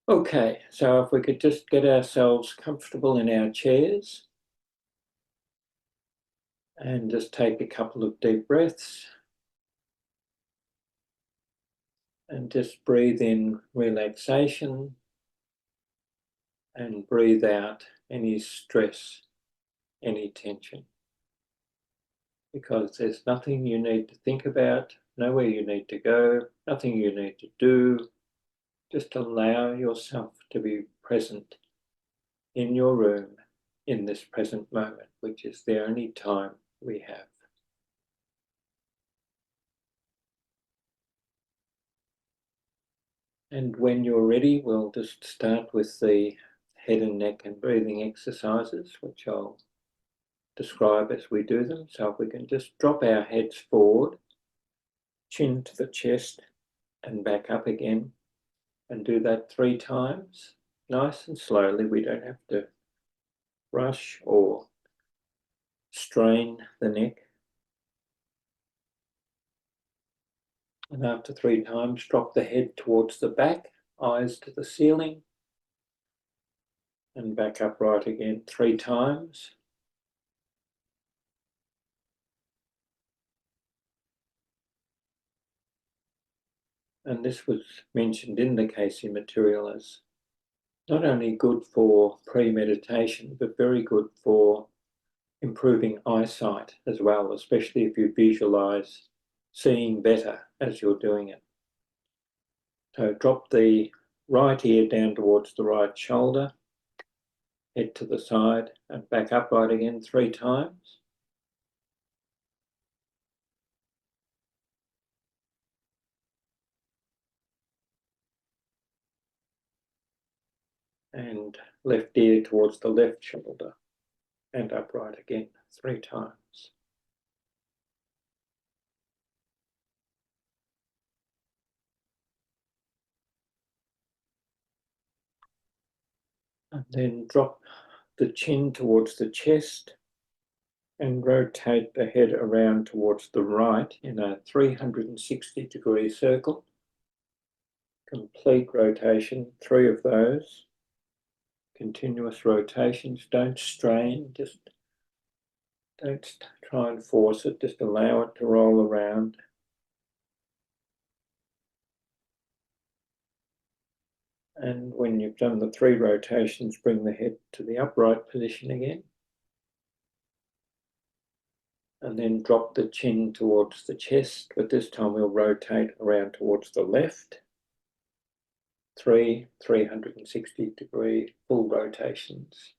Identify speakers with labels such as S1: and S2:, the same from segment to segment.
S1: Okay, so if we could just get ourselves comfortable in our chairs and just take a couple of deep breaths and just breathe in relaxation and breathe out any stress, any tension. Because there's nothing you need to think about, nowhere you need to go, nothing you need to do. Just allow yourself to be present in your room in this present moment, which is the only time we have. And when you're ready, we'll just start with the head and neck and breathing exercises, which I'll describe as we do them. So if we can just drop our heads forward, chin to the chest and back up again, and do that 3 times, nice and slowly. We don't have to rush or strain the neck. And after 3 times, drop the head towards the back, eyes to the ceiling, and back upright again 3 times. And this was mentioned in the Cayce material as not only good for pre-meditation, but very good for improving eyesight as well, especially if you visualize seeing better as you're doing it. So drop the right ear down towards the right shoulder, head to the side and back upright again 3 times. And left ear towards the left shoulder and upright again 3 times. And then drop the chin towards the chest and rotate the head around towards the right in a 360-degree circle. Complete rotation, 3 of those. Continuous rotations, don't strain, just don't try and force it, just allow it to roll around. And when you've done the 3 rotations, bring the head to the upright position again. And then drop the chin towards the chest, but this time we'll rotate around towards the left. 3 360-degree full rotations.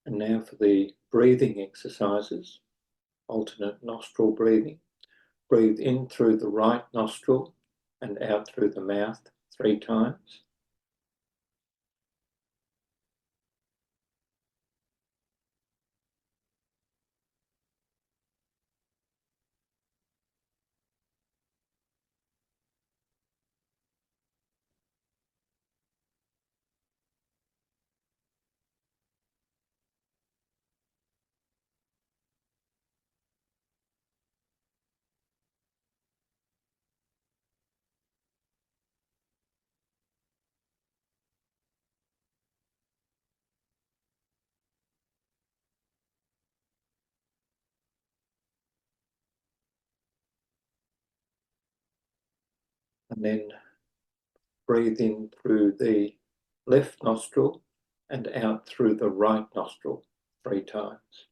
S1: And now for the breathing exercises, alternate nostril breathing. Breathe in through the right nostril and out through the mouth 3 times. And then breathe in through the left nostril and out through the right nostril 3 times.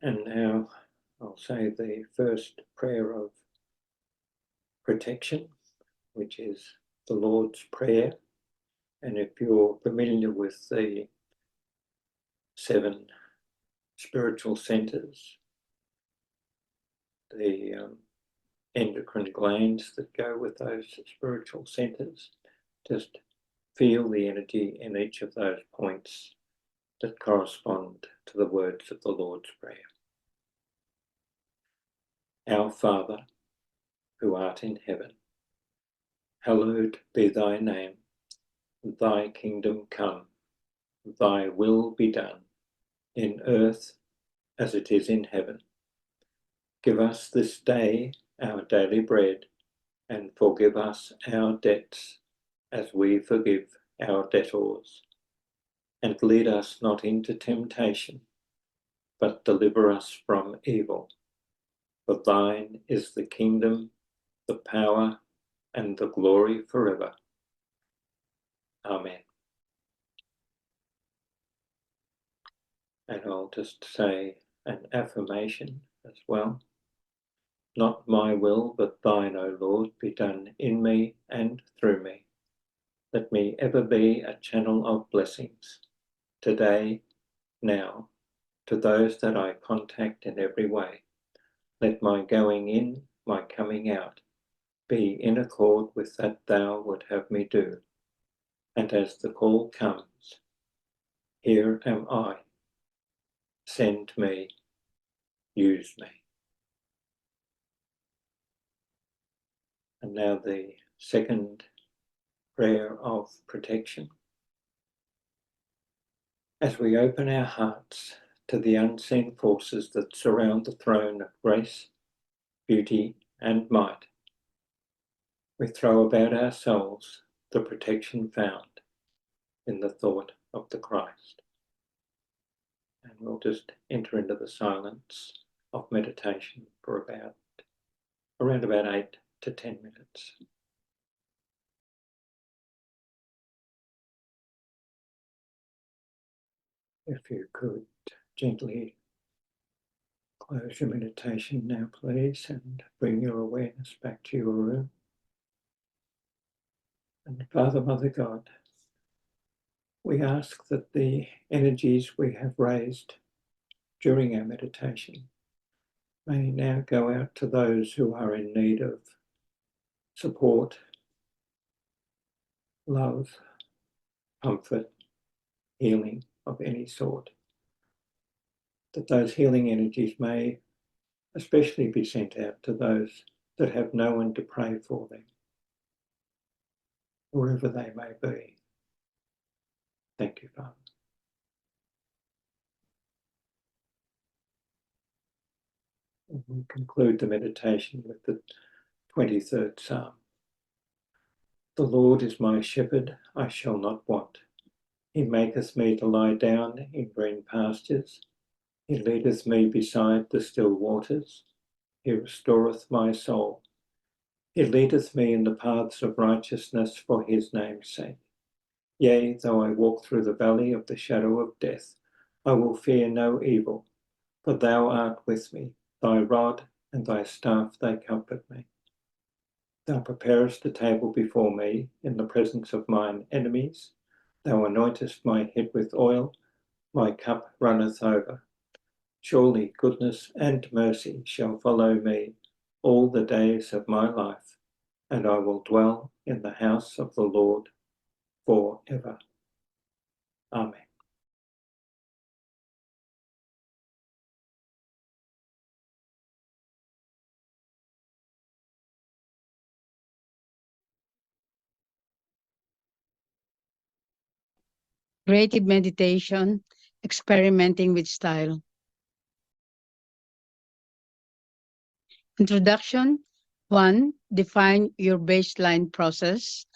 S1: And now I'll say the first prayer of protection, which is the Lord's Prayer. And if you're familiar with the 7 spiritual centres, the endocrine glands that go with those spiritual centres, just feel the energy in each of those points that correspond to the words of the Lord's Prayer. Our Father, who art in heaven, hallowed be thy name. Thy kingdom come, thy will be done, in earth as it is in heaven. Give us this day our daily bread, and forgive us our debts as we forgive our debtors. And lead us not into temptation, but deliver us from evil. For thine is the kingdom, the power, and the glory forever. Amen. And I'll just say an affirmation as well. Not my will, but thine, O Lord, be done in me and through me. Let me ever be a channel of blessings, today, now, to those that I contact in every way. Let my going in, my coming out, be in accord with that thou would have me do. And as the call comes, here am I. Send me, use me. And now the second prayer of protection. As we open our hearts to the unseen forces that surround the throne of grace, beauty, and might, we throw about our souls the protection found in the thought of the Christ. And we'll just enter into the silence of meditation for around about 8 to 10 minutes. If you could gently close your meditation now, please, and bring your awareness back to your room. And Father, Mother God, we ask that the energies we have raised during our meditation may now go out to those who are in need of support, love, comfort, healing of any sort. That those healing energies may especially be sent out to those that have no one to pray for them, wherever they may be. Thank you, Father. And we conclude the meditation with the 23rd Psalm. The Lord is my shepherd, I shall not want. He maketh me to lie down in green pastures. He leadeth me beside the still waters. He restoreth my soul. He leadeth me in the paths of righteousness for his name's sake. Yea, though I walk through the valley of the shadow of death, I will fear no evil, for thou art with me. Thy rod and thy staff, they comfort me. Thou preparest a table before me in the presence of mine enemies. Thou anointest my head with oil, my cup runneth over. Surely goodness and mercy shall follow me all the days of my life, and I will dwell in the house of the Lord forever. Amen.
S2: Creative meditation, experimenting with style. Introduction. 1. Define your baseline process.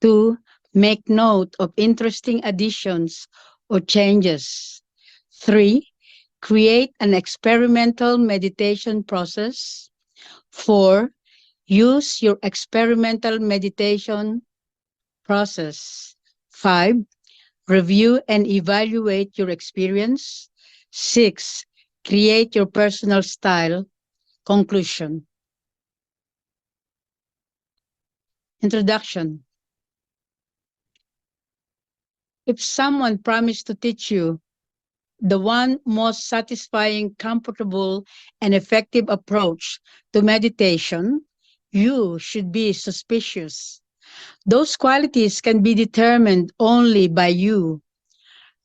S2: 2. Make note of interesting additions or changes. 3. Create an experimental meditation process. 4. Use your experimental meditation process. 5. Review and evaluate your experience. 6. Create your personal style. Conclusion. Introduction. If someone promised to teach you the one most satisfying, comfortable, and effective approach to meditation, you should be suspicious. Those qualities can be determined only by you.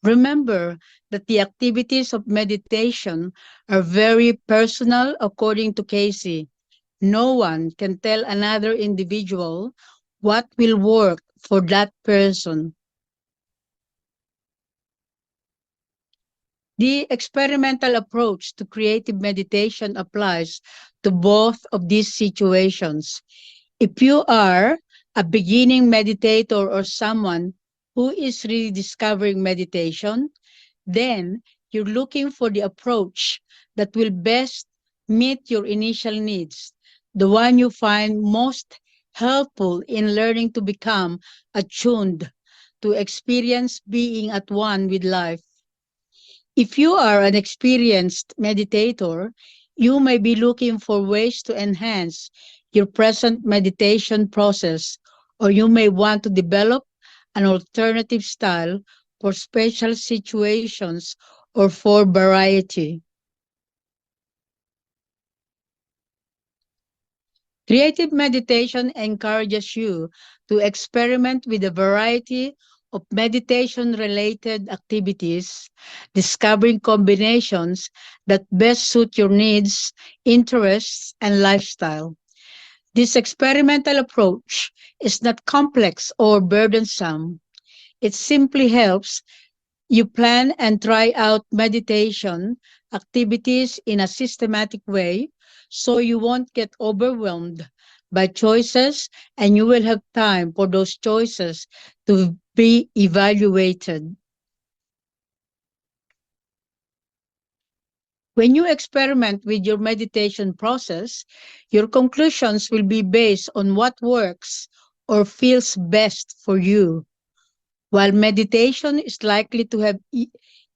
S2: Remember that the activities of meditation are very personal according to Cayce. No one can tell another individual what will work for that person. The experimental approach to creative meditation applies to both of these situations. If you are a beginning meditator or someone who is rediscovering meditation, then you're looking for the approach that will best meet your initial needs, the one you find most helpful in learning to become attuned to experience being at one with life. If you are an experienced meditator, you may be looking for ways to enhance your present meditation process, or you may want to develop an alternative style for special situations or for variety. Creative meditation encourages you to experiment with a variety of meditation related activities, discovering combinations that best suit your needs, interests, and lifestyle. This experimental approach is not complex or burdensome. It simply helps you plan and try out meditation activities in a systematic way so you won't get overwhelmed by choices and you will have time for those choices to be evaluated. When you experiment with your meditation process, your conclusions will be based on what works or feels best for you. While meditation is likely to have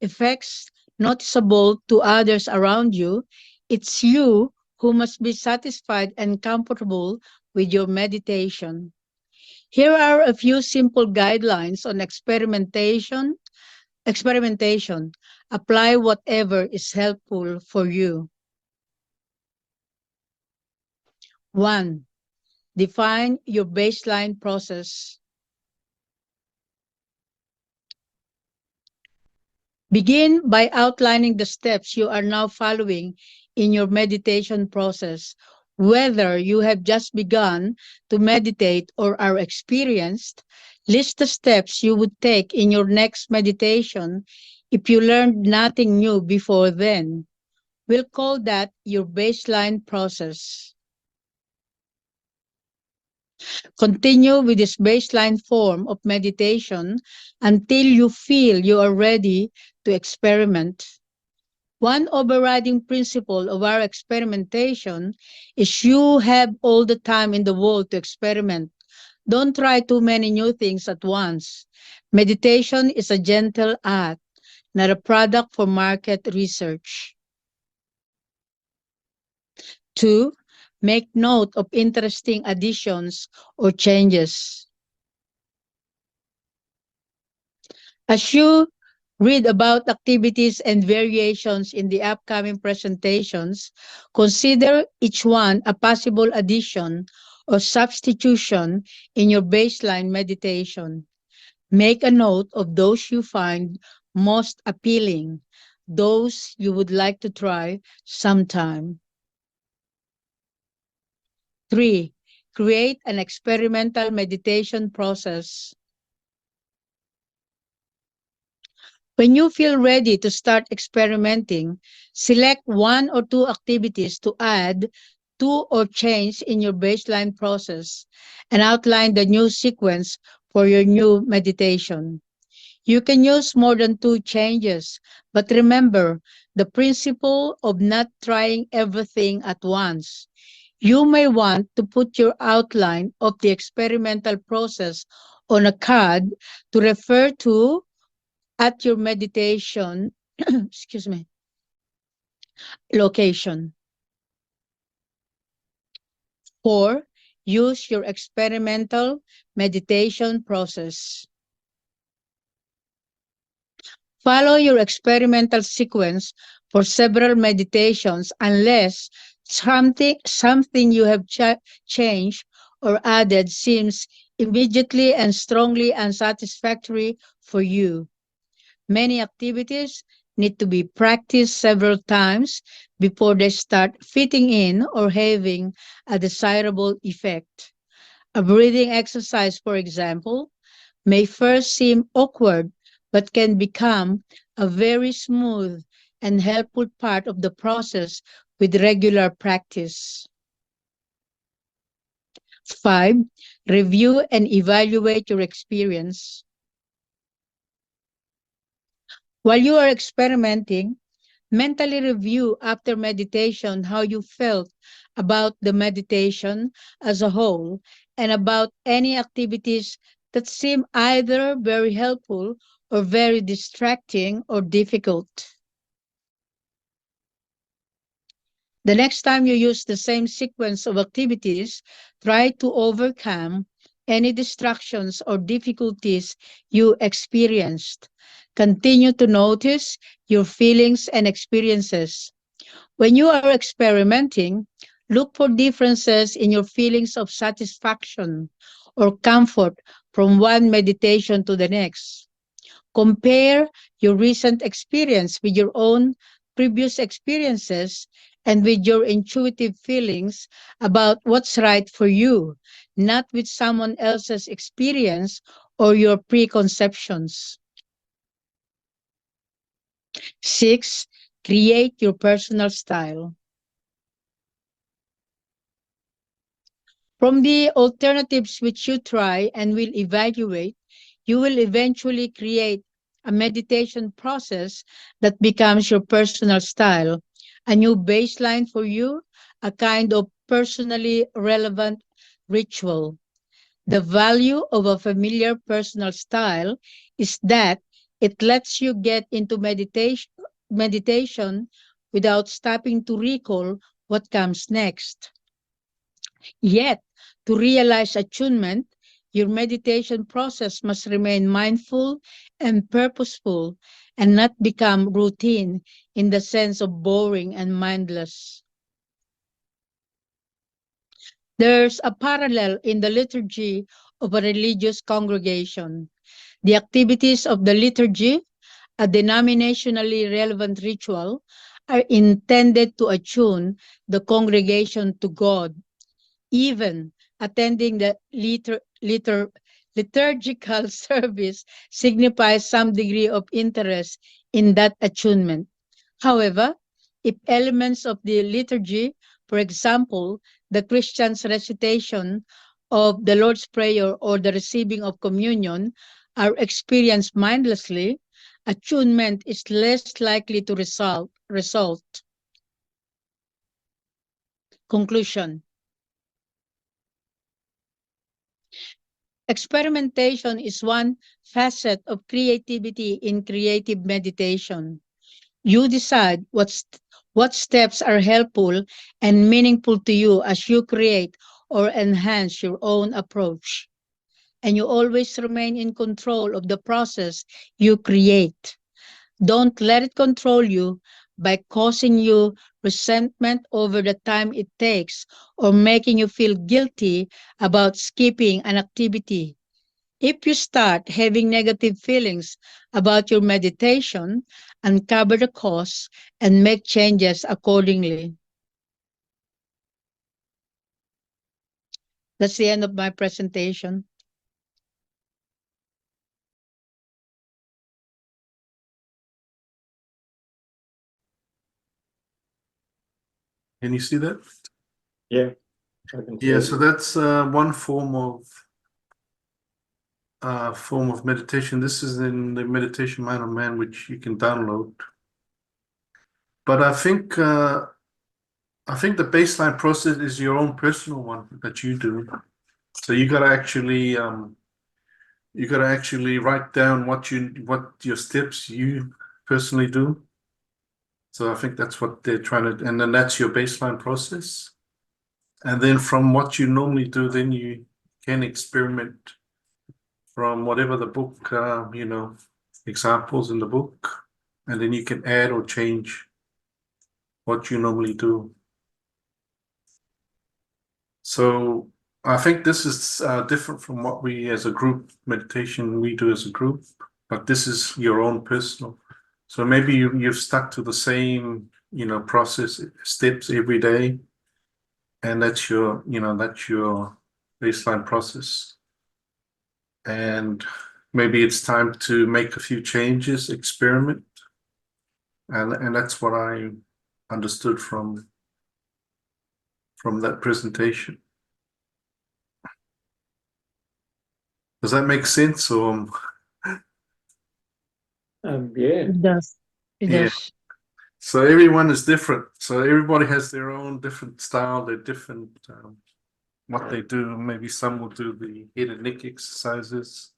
S2: effects noticeable to others around you, it's you who must be satisfied and comfortable with your meditation. Here are a few simple guidelines on experimentation. Experimentation. Apply whatever is helpful for you. 1. Define your baseline process. Begin by outlining the steps you are now following in your meditation process. Whether you have just begun to meditate or are experienced, list the steps you would take in your next meditation if you learned nothing new before then. We'll call that your baseline process. Continue with this baseline form of meditation until you feel you are ready to experiment. One overriding principle of our experimentation is you have all the time in the world to experiment. Don't try too many new things at once. Meditation is a gentle act, not a product for market research. 2. Make note of interesting additions or changes. As you read about activities and variations in the upcoming presentations, consider each one a possible addition or substitution in your baseline meditation. Make a note of those you find most appealing, those you would like to try sometime. 3. Create an experimental meditation process. When you feel ready to start experimenting, select one or two activities to add to or change in your baseline process and outline the new sequence for your new meditation. You can use more than two changes, but remember the principle of not trying everything at once. You may want to put your outline of the experimental process on a card to refer to at your meditation, excuse me, Location. 4. Use your experimental meditation process. Follow your experimental sequence for several meditations unless something you have changed or added seems immediately and strongly unsatisfactory for you. Many activities need to be practiced several times before they start fitting in or having a desirable effect. A breathing exercise, for example, may first seem awkward but can become a very smooth and helpful part of the process with regular practice. 5. Review and evaluate your experience. While you are experimenting, mentally review after meditation how you felt about the meditation as a whole and about any activities that seem either very helpful or very distracting or difficult. The next time you use the same sequence of activities, try to overcome any distractions or difficulties you experienced. Continue to notice your feelings and experiences. When you are experimenting, look for differences in your feelings of satisfaction or comfort from one meditation to the next. Compare your recent experience with your own previous experiences and with your intuitive feelings about what's right for you, not with someone else's experience or your preconceptions. 6. Create your personal style. From the alternatives which you try and will evaluate, you will eventually create a meditation process that becomes your personal style, a new baseline for you, a kind of personally relevant ritual. The value of a familiar personal style is that it lets you get into meditation without stopping to recall what comes next. Yet, to realize attunement, your meditation process must remain mindful and purposeful and not become routine in the sense of boring and mindless. There's a parallel in the liturgy of a religious congregation. The activities of the liturgy, a denominationally relevant ritual, are intended to attune the congregation to God. Even attending the liturgical service signifies some degree of interest in that attunement. However, if elements of the liturgy, for example, the Christian's recitation of the Lord's Prayer or the receiving of communion, are experienced mindlessly, attunement is less likely to result. Conclusion. Experimentation is one facet of creativity in creative meditation. You decide what steps are helpful and meaningful to you as you create or enhance your own approach. And you always remain in control of the process you create. Don't let it control you by causing you resentment over the time it takes or making you feel guilty about skipping an activity. If you start having negative feelings about your meditation, uncover the cause and make changes accordingly. That's the end of my presentation.
S3: Can you see that?
S1: Yeah, I can see
S3: Yeah,
S1: it.
S3: so that's one form of meditation. This is in the Meditation Mind of Man, which you can download. But I think the baseline process is your own personal one that you do. So you gotta actually write down what your steps you personally do. So I think that's what they're trying to, and then that's your baseline process. And then from what you normally do, then you can experiment from whatever the book, examples in the book, and then you can add or change what you normally do. So I think this is different from what we as a group meditation we do as a group, but this is your own personal. So maybe you've stuck to the same, process steps every day, and that's your baseline process. And maybe it's time to make a few changes, experiment, and that's what I understood from that presentation. Does that make sense? Or
S1: Yeah.
S2: It does. It
S3: Yeah.
S2: does.
S3: So everyone is different. So everybody has their own different style, their different what they do. Maybe some will do the head and neck exercises,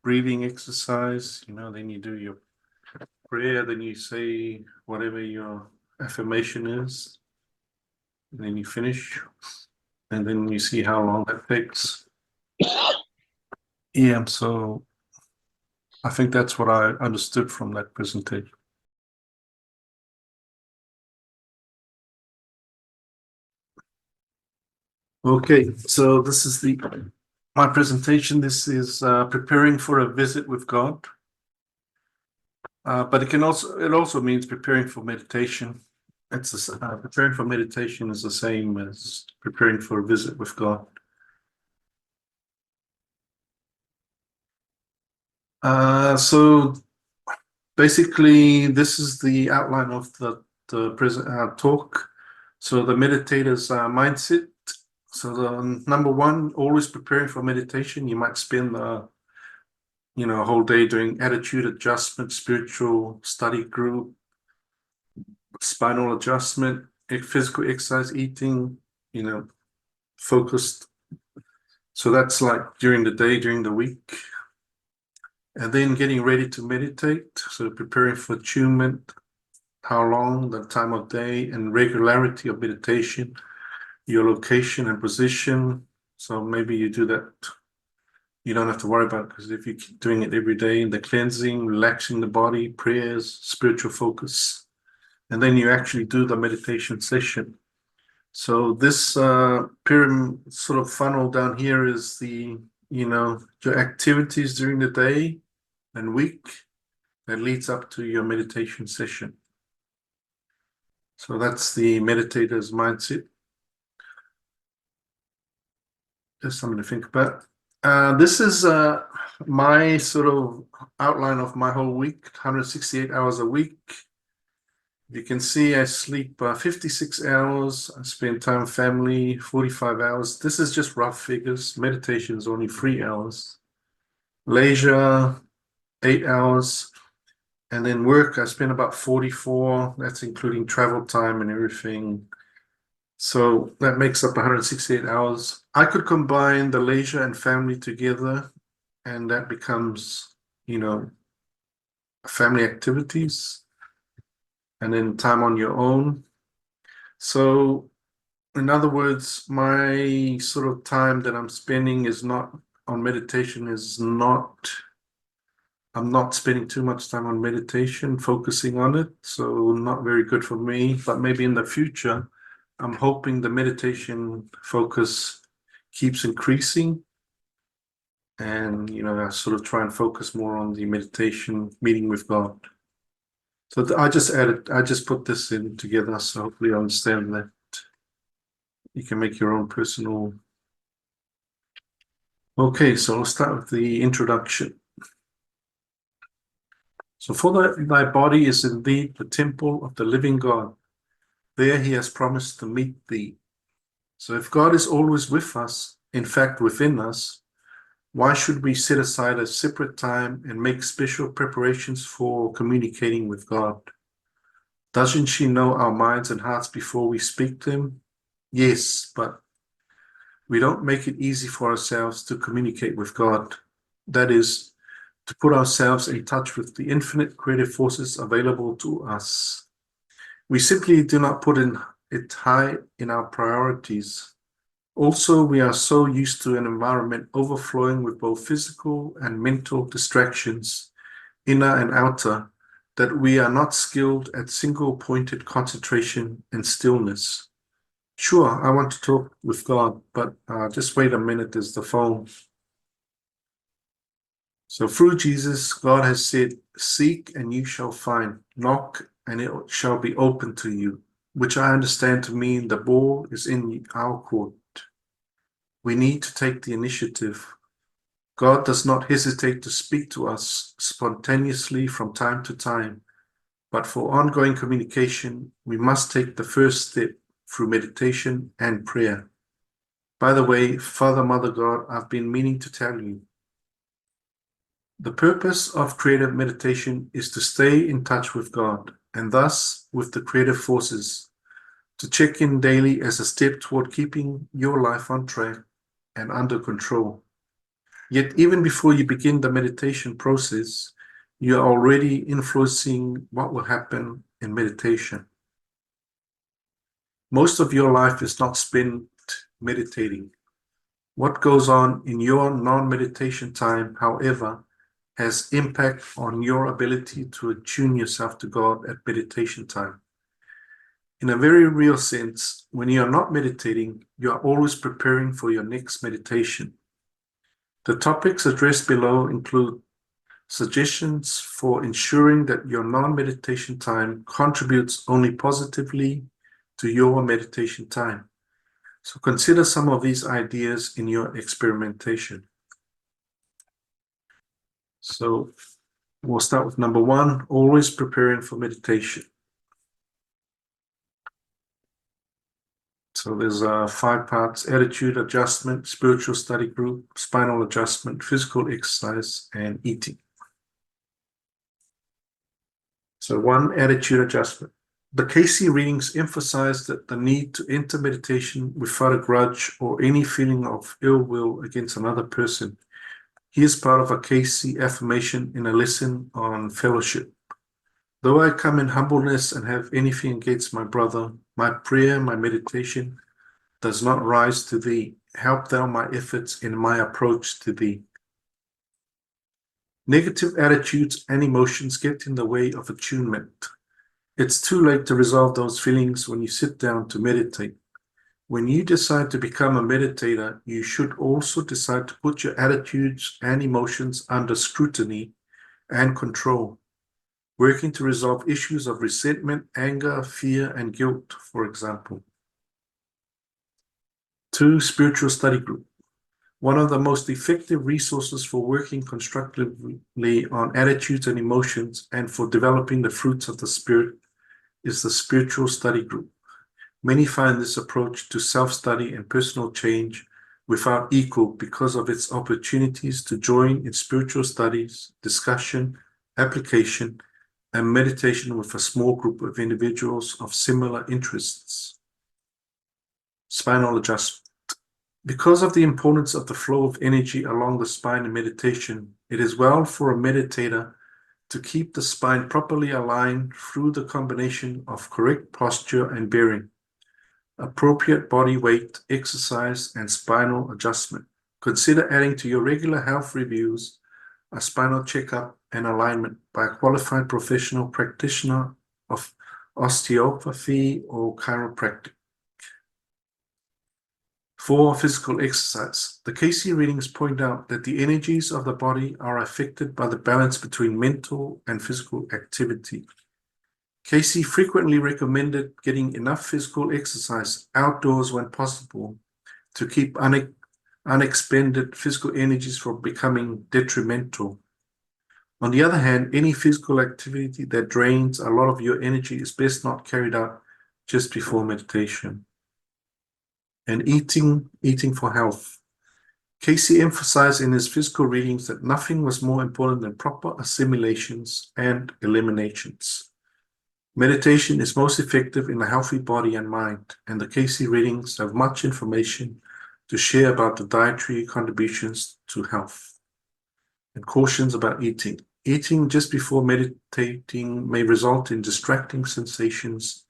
S3: breathing exercise. Then you do your prayer. Then you say whatever your affirmation is. And then you finish, and then you see how long that takes. Yeah. So I think that's what I understood from that presentation. Okay, so this is my presentation. This is preparing for a visit with God, but it also means preparing for meditation. Preparing for meditation is the same as preparing for a visit with God. So basically, this is the outline of the present talk. So the meditator's mindset. So the number one, always preparing for meditation. You might spend a whole day doing attitude adjustment, spiritual study group, spinal adjustment, physical exercise, eating, focused. So that's like during the day, during the week. And then getting ready to meditate. So preparing for attunement, how long, the time of day, and regularity of meditation, your location and position. So maybe you do that. You don't have to worry about it because if you keep doing it every day, the cleansing, relaxing the body, prayers, spiritual focus, and then you actually do the meditation session. So this pyramid sort of funnel down here is your activities during the day and week that leads up to your meditation session. So that's the meditator's mindset. Just something to think about. This is my sort of outline of my whole week, 168 hours a week. You can see I sleep 56 hours. I spend time with family, 45 hours. This is just rough figures. Meditation is only 3 hours. Leisure, 8 hours. And then work, I spend about 44. That's including travel time and everything. So that makes up 168 hours. I could combine the leisure and family together, and that becomes, family activities, and then time on your own. So, in other words, my sort of time that I'm spending is not on meditation, I'm not spending too much time on meditation, focusing on it. So, not very good for me, but maybe in the future, I'm hoping the meditation focus keeps increasing, and I sort of try and focus more on the meditation meeting with God. So I just put this in together, so hopefully you understand that you can make your own personal. Okay, so I'll start with the introduction. So for thy body is indeed the temple of the living God. There he has promised to meet thee. So if God is always with us, in fact within us, why should we set aside a separate time and make special preparations for communicating with God? Doesn't she know our minds and hearts before we speak them? Yes, but we don't make it easy for ourselves to communicate with God. That is, to put ourselves in touch with the infinite creative forces available to us. We simply do not put it high in our priorities. Also, we are so used to an environment overflowing with both physical and mental distractions, inner and outer, that we are not skilled at single-pointed concentration and stillness. Sure, I want to talk with God, but just wait a minute, there's the phone. So through Jesus, God has said, seek and you shall find, knock and it shall be open to you, which I understand to mean the ball is in our court. We need to take the initiative. God does not hesitate to speak to us spontaneously from time to time, but for ongoing communication, we must take the first step through meditation and prayer. By the way, Father, Mother God, I've been meaning to tell you, the purpose of creative meditation is to stay in touch with God and thus with the creative forces, to check in daily as a step toward keeping your life on track and under control. Yet even before you begin the meditation process, you are already influencing what will happen in meditation. Most of your life is not spent meditating. What goes on in your non-meditation time, however, has impact on your ability to attune yourself to God at meditation time. In a very real sense, when you are not meditating, you are always preparing for your next meditation. The topics addressed below include suggestions for ensuring that your non-meditation time contributes only positively to your meditation time. So consider some of these ideas in your experimentation. So we'll start with number 1, always preparing for meditation. So there's 5 parts: attitude adjustment, spiritual study group, spinal adjustment, physical exercise, and eating. So 1, attitude adjustment. The Cayce readings emphasize that the need to enter meditation without a grudge or any feeling of ill will against another person. Here's part of a Cayce affirmation in a lesson on fellowship. Though I come in humbleness and have anything against my brother, my prayer, my meditation does not rise to thee. Help thou my efforts in my approach to thee. Negative attitudes and emotions get in the way of attunement. It's too late to resolve those feelings when you sit down to meditate. When you decide to become a meditator, you should also decide to put your attitudes and emotions under scrutiny and control, working to resolve issues of resentment, anger, fear, and guilt, for example. 2, spiritual study group. One of the most effective resources for working constructively on attitudes and emotions and for developing the fruits of the Spirit is the spiritual study group. Many find this approach to self-study and personal change without equal because of its opportunities to join in spiritual studies, discussion, application, and meditation with a small group of individuals of similar interests. Spinal adjustment. Because of the importance of the flow of energy along the spine in meditation, it is well for a meditator to keep the spine properly aligned through the combination of correct posture and bearing, appropriate body weight, exercise, and spinal adjustment. Consider adding to your regular health reviews a spinal checkup and alignment by a qualified professional practitioner of osteopathy or chiropractic. 4, physical exercise. The Cayce readings point out that the energies of the body are affected by the balance between mental and physical activity. Cayce frequently recommended getting enough physical exercise outdoors when possible to keep unexpended physical energies from becoming detrimental. On the other hand, any physical activity that drains a lot of your energy is best not carried out just before meditation. And eating for health. Cayce emphasized in his physical readings that nothing was more important than proper assimilations and eliminations. Meditation is most effective in a healthy body and mind, and the Cayce readings have much information to share about the dietary contributions to health. And cautions about eating. Eating just before meditating may result in distracting sensations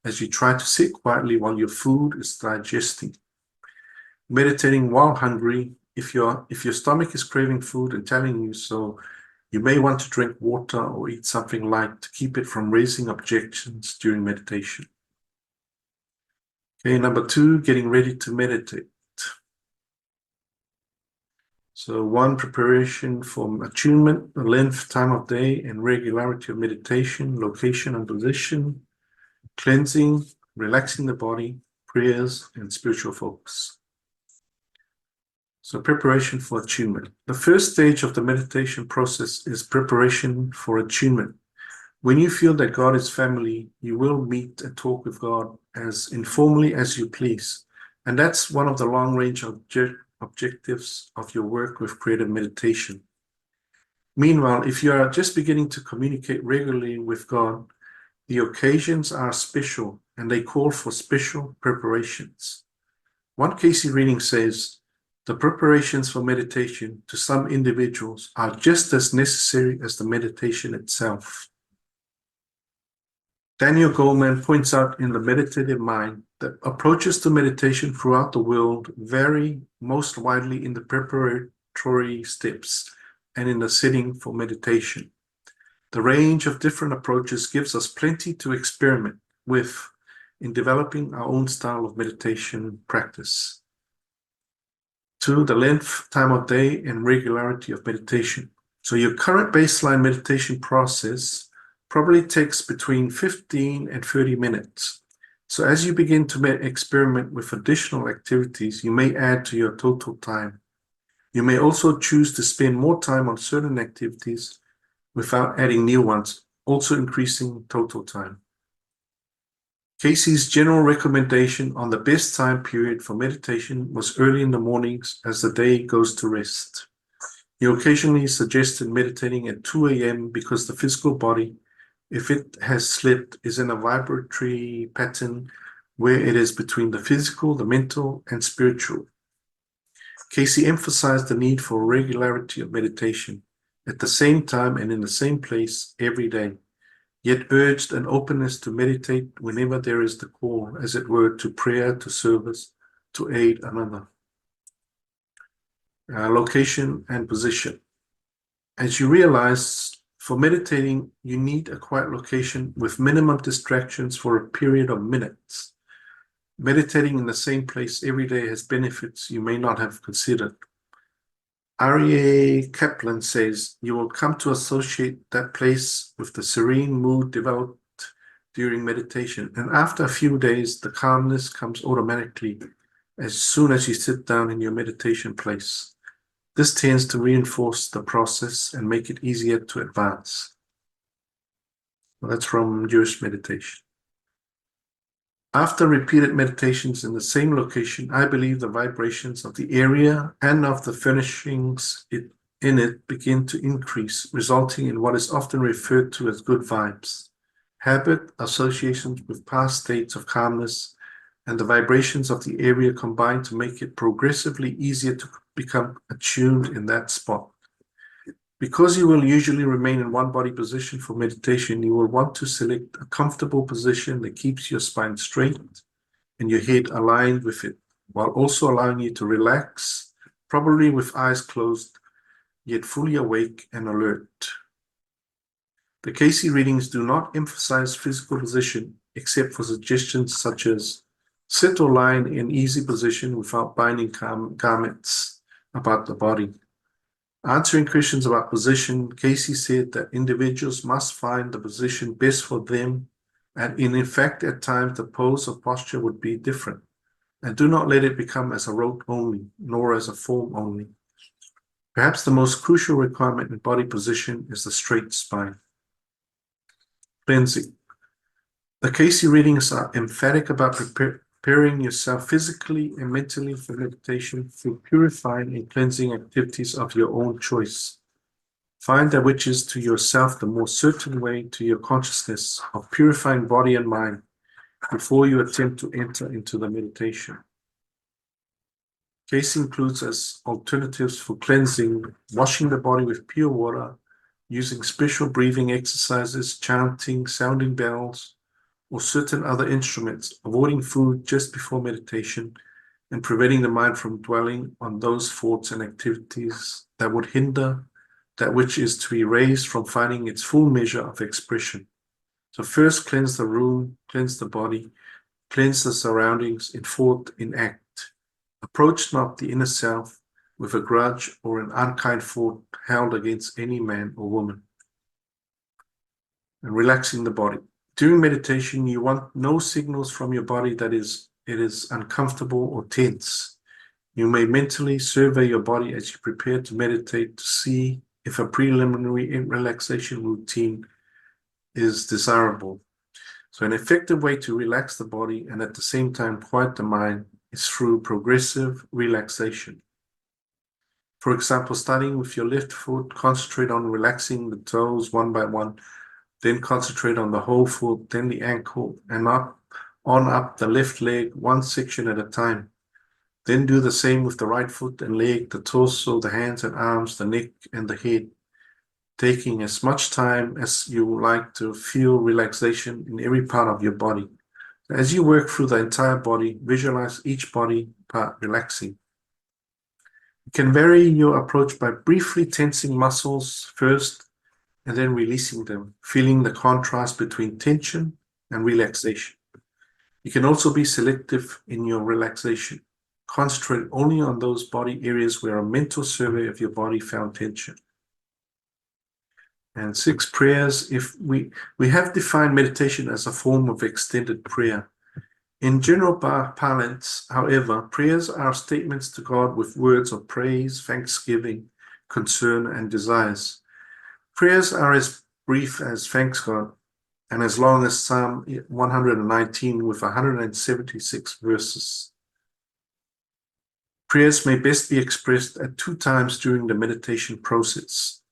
S3: as you try to sit quietly while your food is digesting. Meditating while hungry, if your stomach is craving food and telling you so, you may want to drink water or eat something light to keep it from raising objections during meditation. Okay, number 2, getting ready to meditate. So 1, preparation for attunement, the length, time of day, and regularity of meditation, location and position, cleansing, relaxing the body, prayers, and spiritual focus. So preparation for attunement. The first stage of the meditation process is preparation for attunement. When you feel that God is family, you will meet and talk with God as informally as you please. And that's one of the long-range objectives of your work with creative meditation. Meanwhile, if you are just beginning to communicate regularly with God, the occasions are special and they call for special preparations. One Cayce reading says, the preparations for meditation to some individuals are just as necessary as the meditation itself. Daniel Goleman points out in The Meditative Mind that approaches to meditation throughout the world vary most widely in the preparatory steps and in the setting for meditation. The range of different approaches gives us plenty to experiment with in developing our own style of meditation practice. 2, the length, time of day, and regularity of meditation. So your current baseline meditation process probably takes between 15 and 30 minutes. So as you begin to experiment with additional activities, you may add to your total time. You may also choose to spend more time on certain activities without adding new ones, also increasing total time. Cayce's general recommendation on the best time period for meditation was early in the mornings as the day goes to rest. He occasionally suggested meditating at 2 a.m. because the physical body, if it has slept, is in a vibratory pattern where it is between the physical, the mental, and spiritual. Cayce emphasized the need for regularity of meditation at the same time and in the same place every day, yet urged an openness to meditate whenever there is the call, as it were, to prayer, to service, to aid another. Location and position. As you realize, for meditating, you need a quiet location with minimum distractions for a period of minutes. Meditating in the same place every day has benefits you may not have considered. R.E.A. Kaplan says, you will come to associate that place with the serene mood developed during meditation, and after a few days, the calmness comes automatically as soon as you sit down in your meditation place. This tends to reinforce the process and make it easier to advance. Well, that's from Jewish meditation. After repeated meditations in the same location, I believe the vibrations of the area and of the furnishings in it begin to increase, resulting in what is often referred to as good vibes. Habit, associations with past states of calmness, and the vibrations of the area combine to make it progressively easier to become attuned in that spot. Because you will usually remain in one body position for meditation, you will want to select a comfortable position that keeps your spine straight and your head aligned with it, while also allowing you to relax, probably with eyes closed, yet fully awake and alert. The Cayce readings do not emphasize physical position, except for suggestions such as sit or lie in an easy position without binding garments about the body. Answering questions about position, Cayce said that individuals must find the position best for them, and in fact, at times the pose or posture would be different. And do not let it become as a rote only, nor as a form only. Perhaps the most crucial requirement in body position is the straight spine. Cleansing. The Cayce readings are emphatic about preparing yourself physically and mentally for meditation through purifying and cleansing activities of your own choice. Find that which is to yourself the more certain way to your consciousness of purifying body and mind before you attempt to enter into the meditation. Cayce includes as alternatives for cleansing, washing the body with pure water, using special breathing exercises, chanting, sounding bells, or certain other instruments, avoiding food just before meditation, and preventing the mind from dwelling on those thoughts and activities that would hinder that which is to be raised from finding its full measure of expression. So first cleanse the room, cleanse the body, cleanse the surroundings in thought, in act. Approach not the inner self with a grudge or an unkind thought held against any man or woman. And relaxing the body. During meditation, you want no signals from your body that it is uncomfortable or tense. You may mentally survey your body as you prepare to meditate to see if a preliminary relaxation routine is desirable. So an effective way to relax the body and at the same time quiet the mind is through progressive relaxation. For example, starting with your left foot, concentrate on relaxing the toes one by one, then concentrate on the whole foot, then the ankle, and up the left leg, one section at a time. Then do the same with the right foot and leg, the torso, the hands and arms, the neck, and the head, taking as much time as you like to feel relaxation in every part of your body. As you work through the entire body, visualize each body part relaxing. You can vary your approach by briefly tensing muscles first and then releasing them, feeling the contrast between tension and relaxation. You can also be selective in your relaxation. Concentrate only on those body areas where a mental survey of your body found tension. And 6, prayers. If we have defined meditation as a form of extended prayer. In general parlance, however, prayers are statements to God with words of praise, thanksgiving, concern, and desires. Prayers are as brief as thanks God and as long as Psalm 119 with 176 verses. Prayers may best be expressed at 2 times during the meditation process.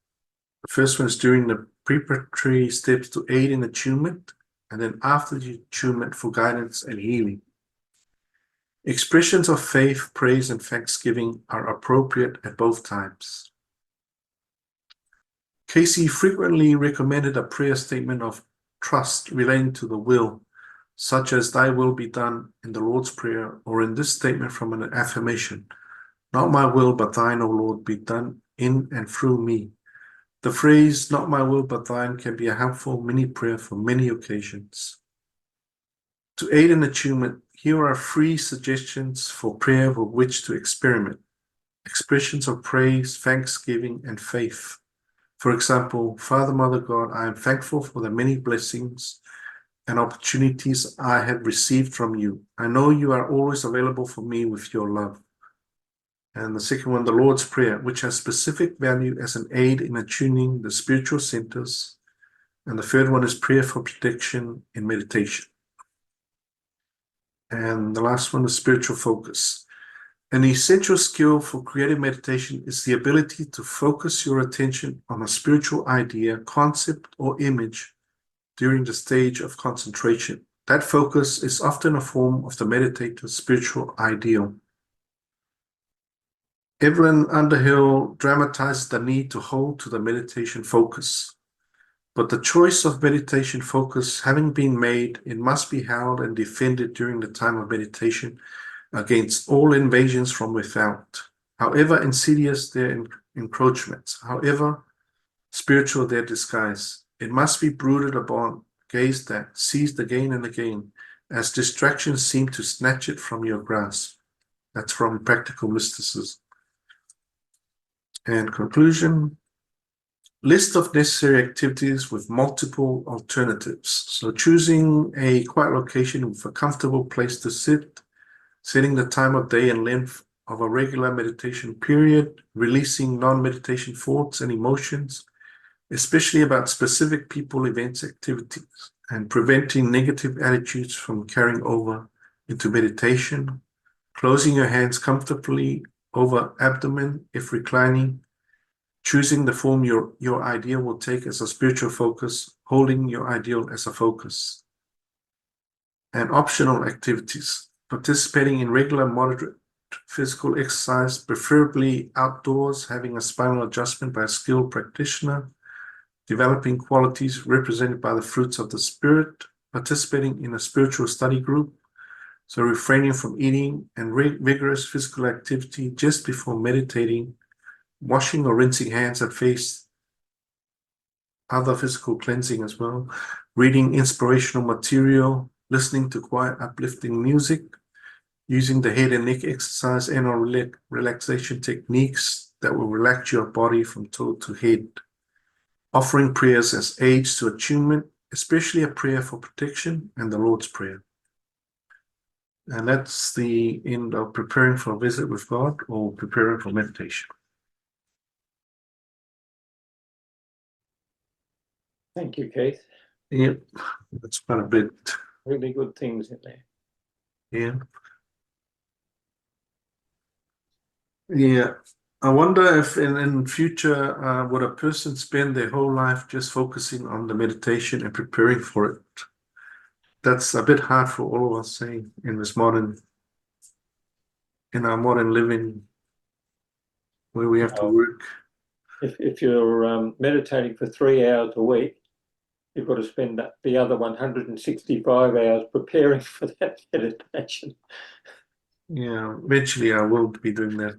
S3: The first one is during the preparatory steps to aid in attunement, and then after the attunement for guidance and healing. Expressions of faith, praise, and thanksgiving are appropriate at both times. Cayce frequently recommended a prayer statement of trust relating to the will, such as "Thy will be done" in the Lord's Prayer, or in this statement from an affirmation, "Not my will, but thine, O Lord, be done in and through me." The phrase, "Not my will, but thine," can be a helpful mini prayer for many occasions. To aid in attunement, here are 3 suggestions for prayer with which to experiment. Expressions of praise, thanksgiving, and faith. For example, Father, Mother God, I am thankful for the many blessings and opportunities I have received from you. I know you are always available for me with your love. And the second one, the Lord's Prayer, which has specific value as an aid in attuning the spiritual centers. And the third one is prayer for protection in meditation. And the last one is spiritual focus. An essential skill for creative meditation is the ability to focus your attention on a spiritual idea, concept, or image during the stage of concentration. That focus is often a form of the meditator's spiritual ideal. Evelyn Underhill dramatizes the need to hold to the meditation focus. But the choice of meditation focus having been made, it must be held and defended during the time of meditation against all invasions from without, however insidious their encroachments, however spiritual their disguise. It must be brooded upon, gazed at, seized again and again, as distractions seem to snatch it from your grasp. That's from Practical Mysticism. And conclusion, list of necessary activities with multiple alternatives. So choosing a quiet location with a comfortable place to sit, setting the time of day and length of a regular meditation period, releasing non-meditation thoughts and emotions, especially about specific people, events, activities, and preventing negative attitudes from carrying over into meditation, closing your hands comfortably over abdomen if reclining, choosing the form your ideal will take as a spiritual focus, holding your ideal as a focus. And optional activities, participating in regular moderate physical exercise, preferably outdoors, having a spinal adjustment by a skilled practitioner, developing qualities represented by the fruits of the Spirit, participating in a spiritual study group, so refraining from eating and vigorous physical activity just before meditating, washing or rinsing hands and face, other physical cleansing as well, reading inspirational material, listening to quiet, uplifting music, using the head and neck exercise and or relaxation techniques that will relax your body from toe to head, offering prayers as aids to attunement, especially a prayer for protection and the Lord's Prayer. And that's the end of preparing for a visit with God or preparing for meditation.
S1: Thank you, Keith.
S3: Yep, that's quite a bit.
S1: Really good things in there.
S3: Yeah. Yeah. I wonder if in future, would a person spend their whole life just focusing on the meditation and preparing for it? That's a bit hard for all of us, saying in our modern living, where we have to work.
S1: If you're meditating for 3 hours a week, you've got to spend the other 165 hours preparing for that meditation.
S3: Yeah, eventually I will be doing that.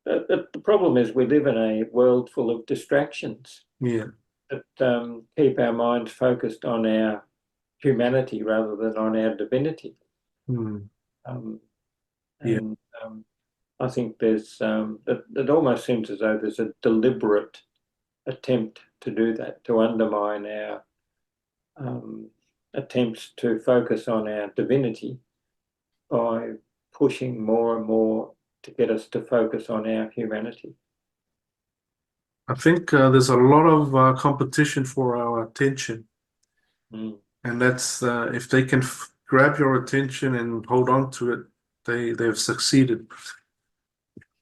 S1: The problem is we live in a world full of distractions
S3: Yeah.
S1: that keep our minds focused on our humanity rather than on our divinity.
S3: Hmm. Yeah.
S1: And I think there's it almost seems as though there's a deliberate attempt to do that, to undermine our attempts to focus on our divinity by pushing more and more to get us to focus on our humanity.
S3: I think there's a lot of competition for our attention.
S1: Mm.
S3: And that's if they can grab your attention and hold on to it, they've succeeded.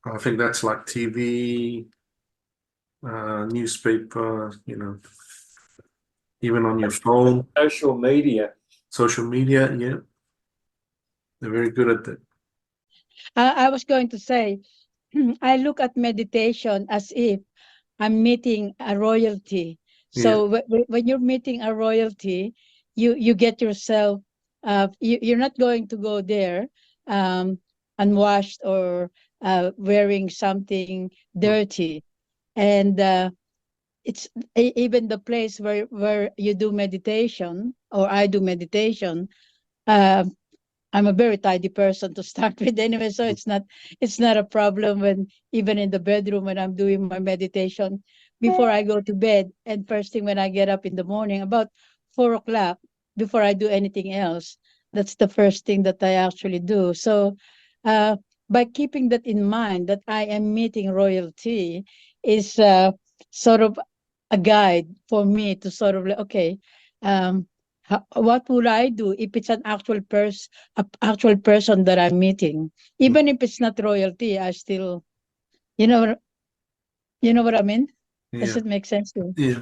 S3: I think that's like TV, newspaper, even on your phone.
S1: Social media.
S3: Social media, yeah. They're very good at that.
S2: I was going to say, I look at meditation as if I'm meeting a royalty. So when you're meeting a royalty, you get yourself, you're not going to go there unwashed or wearing something dirty. And it's even the place where you do meditation or I do meditation. Uh, I'm a very tidy person to start with anyway, so it's not a problem when even in the bedroom when I'm doing my meditation before I go to bed and first thing when I get up in the morning about 4 o'clock before I do anything else. That's the first thing that I actually do. So by keeping that in mind that I am meeting royalty is sort of a guide for me to sort of like, okay, what would I do if it's an actual person that I'm meeting? Even if it's not royalty, I still, you know, you know what I mean? Does
S3: Yeah.
S2: it make sense to you?
S3: Yeah.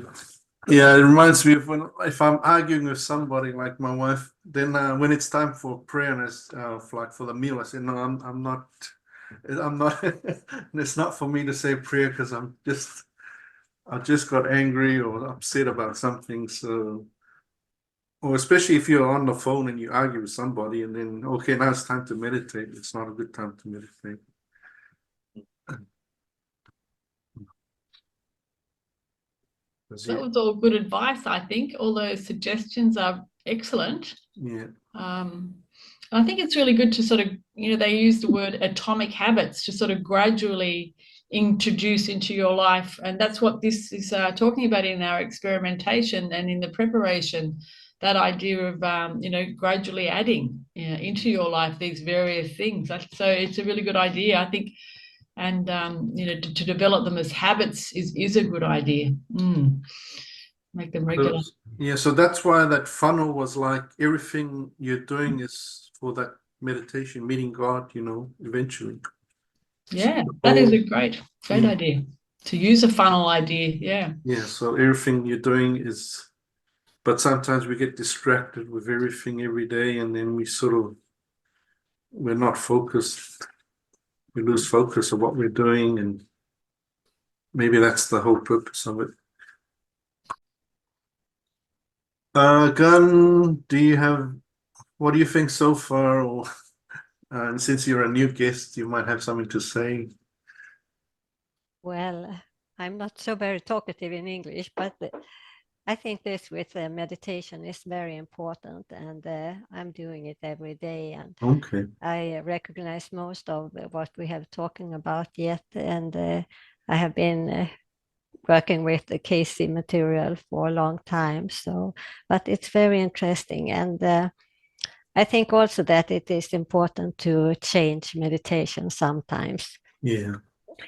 S3: Yeah, it reminds me of if I'm arguing with somebody like my wife, then when it's time for prayer and it's like for the meal, I say, no, I'm not. It's not for me to say prayer because I just got angry or upset about something. So, or especially if you're on the phone and you argue with somebody, and then okay, now it's time to meditate. It's not a good time to meditate.
S4: That was all good advice, I think. All those suggestions are excellent.
S3: Yeah.
S4: I think it's really good to sort of, they use the word atomic habits to sort of gradually introduce into your life. And that's what this is talking about in our experimentation and in the preparation, that idea of, gradually adding into your life these various things. So it's a really good idea, I think. And, to develop them as habits is a good idea. Make them regular.
S3: Yeah, so that's why that funnel was like everything you're doing is for that meditation, meeting God, eventually.
S4: Yeah, that is a great idea. To use a funnel idea, yeah.
S3: Yeah, so everything you're doing is, but sometimes we get distracted with everything every day and then we're not focused. We lose focus of what we're doing, and maybe that's the whole purpose of it. Gun, what do you think so far? Or, and since you're a new guest, you might have something to say.
S5: Well, I'm not so very talkative in English, but I think this with meditation is very important, and I'm doing it every day, and
S3: Okay.
S5: I recognize most of what we have talking about yet, and I have been working with the Cayce material for a long time. So, but it's very interesting, and I think also that it is important to change meditation sometimes.
S3: Yeah.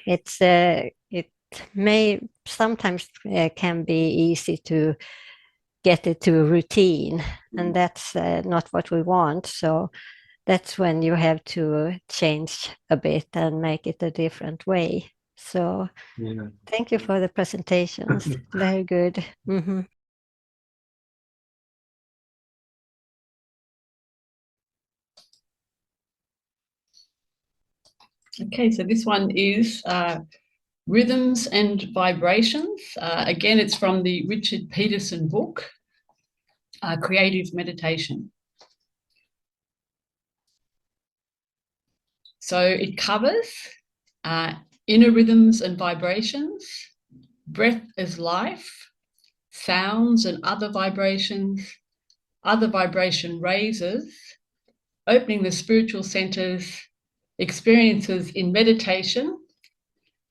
S5: It's it may sometimes can be easy to get it to a routine, and that's not what we want. So that's when you have to change a bit and make it a different way. So
S3: Yeah.
S5: thank you for the presentations. Very good. Mm-hmm.
S4: Okay, so this one is Rhythms and Vibrations. Again, it's from the Richard Peterson book, Creative Meditation. So it covers inner rhythms and vibrations, breath as life, sounds and other vibration raises, opening the spiritual centers, experiences in meditation,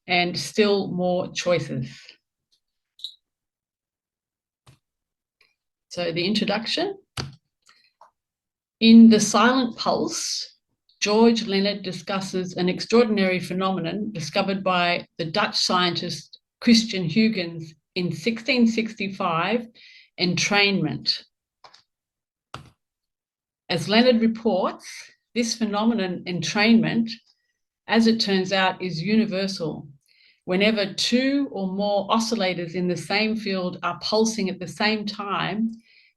S4: and still more choices. So the introduction. In The Silent Pulse, George Leonard discusses an extraordinary phenomenon discovered by the Dutch scientist Christian Huygens in 1665, entrainment. As Leonard reports, this phenomenon, entrainment, as it turns out, is universal. Whenever two or more oscillators in the same field are pulsing at the same time,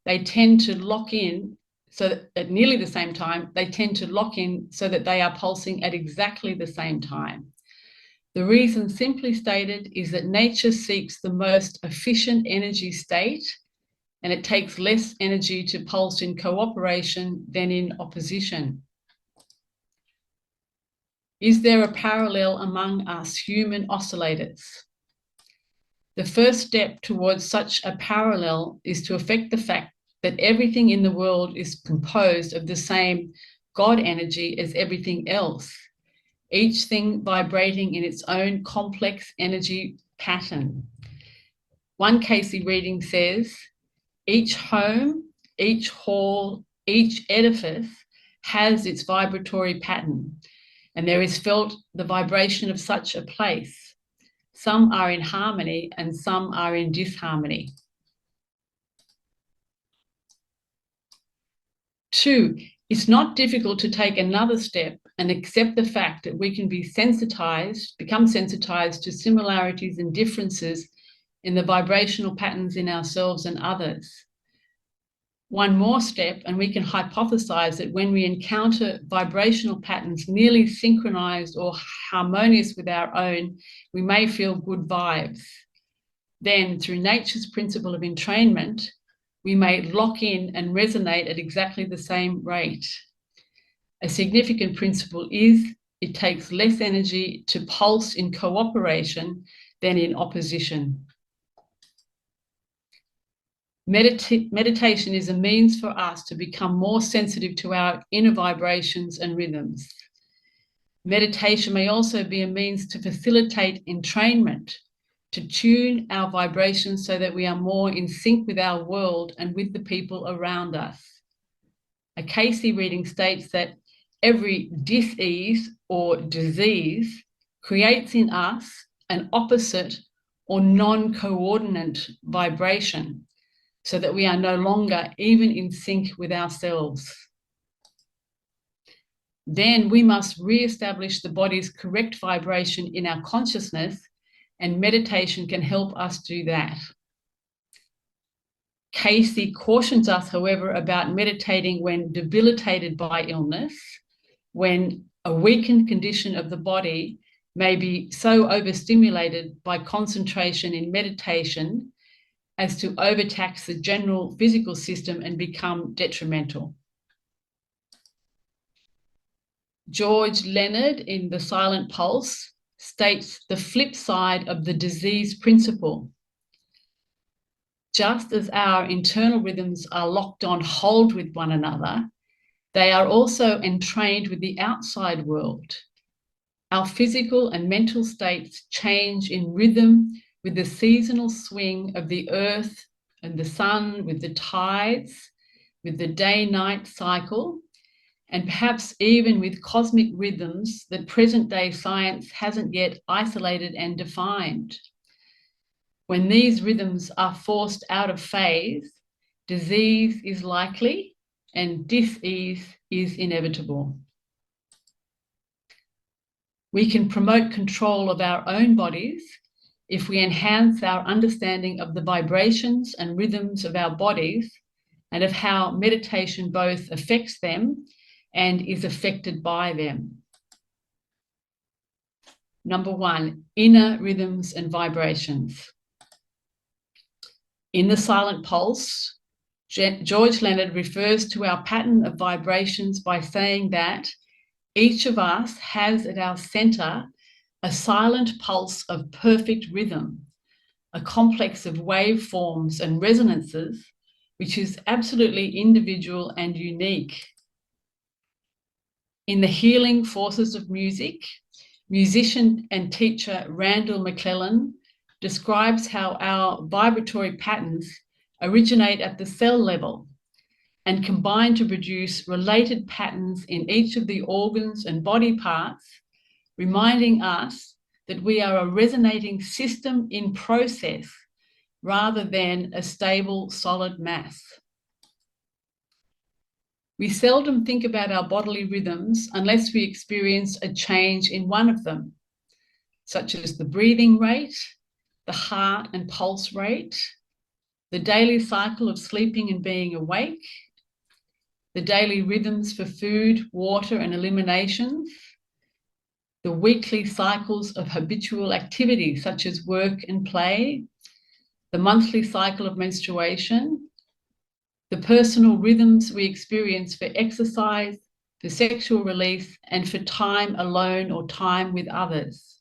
S4: they tend to lock in, so that at nearly the same time, they tend to lock in so that they are pulsing at exactly the same time. The reason, simply stated, is that nature seeks the most efficient energy state, and it takes less energy to pulse in cooperation than in opposition. Is there a parallel among us human oscillators? The first step towards such a parallel is to affect the fact that everything in the world is composed of the same God energy as everything else, each thing vibrating in its own complex energy pattern. One Cayce reading says, each home, each hall, each edifice has its vibratory pattern, and there is felt the vibration of such a place. Some are in harmony and some are in disharmony. 2, it's not difficult to take another step and accept the fact that we can become sensitized to similarities and differences in the vibrational patterns in ourselves and others. One more step, and we can hypothesize that when we encounter vibrational patterns nearly synchronized or harmonious with our own, we may feel good vibes. Then, through nature's principle of entrainment, we may lock in and resonate at exactly the same rate. A significant principle is it takes less energy to pulse in cooperation than in opposition. Meditation is a means for us to become more sensitive to our inner vibrations and rhythms. Meditation may also be a means to facilitate entrainment, to tune our vibrations so that we are more in sync with our world and with the people around us. A Cayce reading states that every dis-ease or disease creates in us an opposite or non-coordinate vibration, so that we are no longer even in sync with ourselves. Then we must re-establish the body's correct vibration in our consciousness, and meditation can help us do that. Cayce cautions us, however, about meditating when debilitated by illness, when a weakened condition of the body may be so overstimulated by concentration in meditation as to overtax the general physical system and become detrimental. George Leonard, in The Silent Pulse, states the flip side of the disease principle. Just as our internal rhythms are locked on hold with one another, they are also entrained with the outside world. Our physical and mental states change in rhythm with the seasonal swing of the earth and the sun, with the tides, with the day-night cycle, and perhaps even with cosmic rhythms that present-day science hasn't yet isolated and defined. When these rhythms are forced out of phase, disease is likely and dis-ease is inevitable. We can promote control of our own bodies if we enhance our understanding of the vibrations and rhythms of our bodies and of how meditation both affects them and is affected by them. Number one, inner rhythms and vibrations. In The Silent Pulse, George Leonard refers to our pattern of vibrations by saying that each of us has at our center a silent pulse of perfect rhythm, a complex of waveforms and resonances, which is absolutely individual and unique. In The Healing Forces of Music, musician and teacher Randall McClellan describes how our vibratory patterns originate at the cell level and combine to produce related patterns in each of the organs and body parts, reminding us that we are a resonating system in process rather than a stable, solid mass. We seldom think about our bodily rhythms unless we experience a change in one of them, such as the breathing rate, the heart and pulse rate, the daily cycle of sleeping and being awake, the daily rhythms for food, water, and eliminations, the weekly cycles of habitual activity such as work and play, the monthly cycle of menstruation, the personal rhythms we experience for exercise, for sexual release, and for time alone or time with others.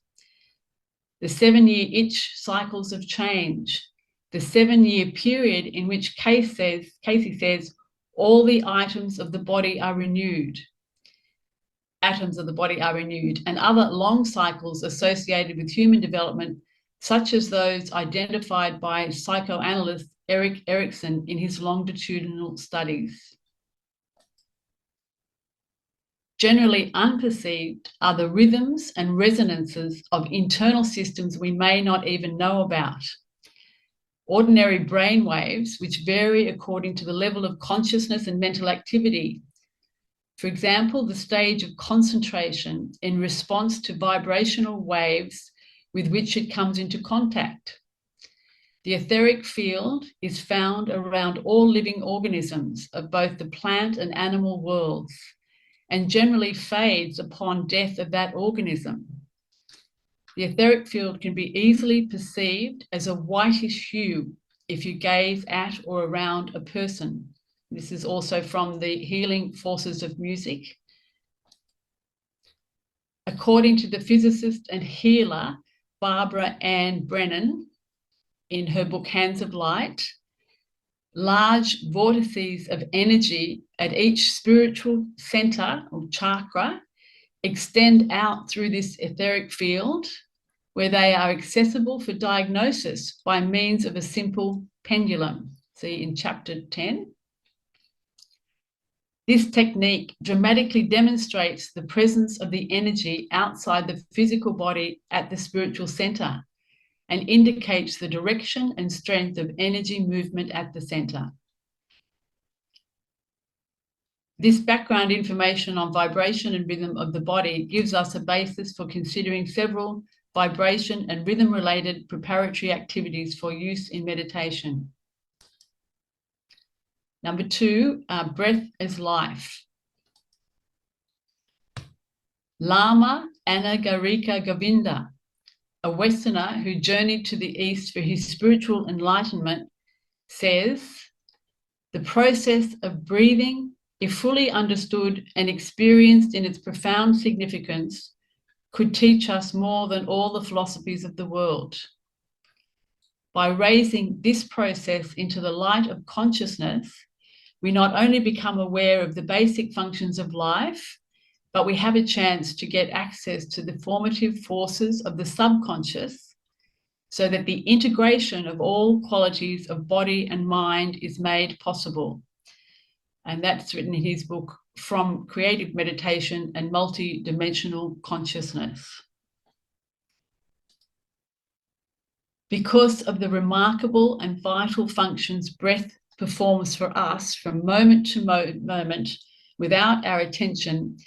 S4: The 7-year itch cycles of change, the 7-year period in which Cayce says all the items of the body are renewed, atoms of the body are renewed, and other long cycles associated with human development, such as those identified by psychoanalyst Erik Erikson in his longitudinal studies. Generally unperceived are the rhythms and resonances of internal systems we may not even know about. Ordinary brain waves, which vary according to the level of consciousness and mental activity. For example, the stage of concentration in response to vibrational waves with which it comes into contact. The etheric field is found around all living organisms of both the plant and animal worlds, and generally fades upon death of that organism. The etheric field can be easily perceived as a whitish hue if you gaze at or around a person. This is also from The Healing Forces of Music. According to the physicist and healer Barbara Ann Brennan, in her book Hands of Light, large vortices of energy at each spiritual center or chakra extend out through this etheric field, where they are accessible for diagnosis by means of a simple pendulum. See in chapter 10. This technique dramatically demonstrates the presence of the energy outside the physical body at the spiritual center and indicates the direction and strength of energy movement at the center. This background information on vibration and rhythm of the body gives us a basis for considering several vibration and rhythm-related preparatory activities for use in meditation. Number 2, breath as life. Lama Anagarika Govinda, a Westerner who journeyed to the East for his spiritual enlightenment, says, the process of breathing, if fully understood and experienced in its profound significance, could teach us more than all the philosophies of the world. By raising this process into the light of consciousness, we not only become aware of the basic functions of life, but we have a chance to get access to the formative forces of the subconscious, so that the integration of all qualities of body and mind is made possible. And that's written in his book, From Creative Meditation and Multidimensional Consciousness. Because of the remarkable and vital functions breath performs for us from moment to moment without our attention,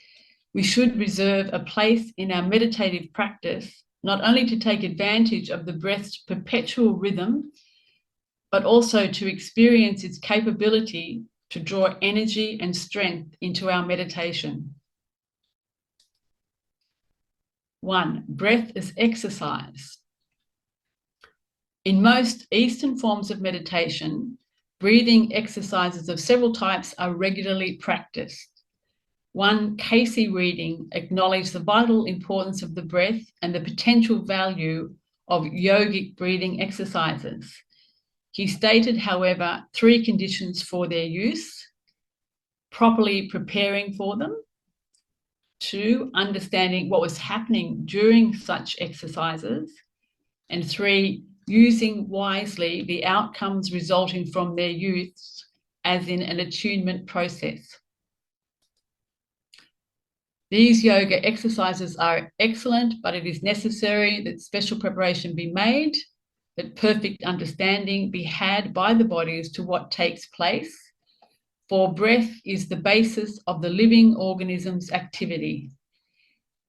S4: we should reserve a place in our meditative practice, not only to take advantage of the breath's perpetual rhythm, but also to experience its capability to draw energy and strength into our meditation. 1. Breath as exercise. In most Eastern forms of meditation, breathing exercises of several types are regularly practiced. One Cayce reading acknowledged the vital importance of the breath and the potential value of yogic breathing exercises. He stated, however, 3 conditions for their use: properly preparing for them, 2, understanding what was happening during such exercises, and 3, using wisely the outcomes resulting from their use, as in an attunement process. These yoga exercises are excellent, but it is necessary that special preparation be made, that perfect understanding be had by the body as to what takes place, for breath is the basis of the living organism's activity.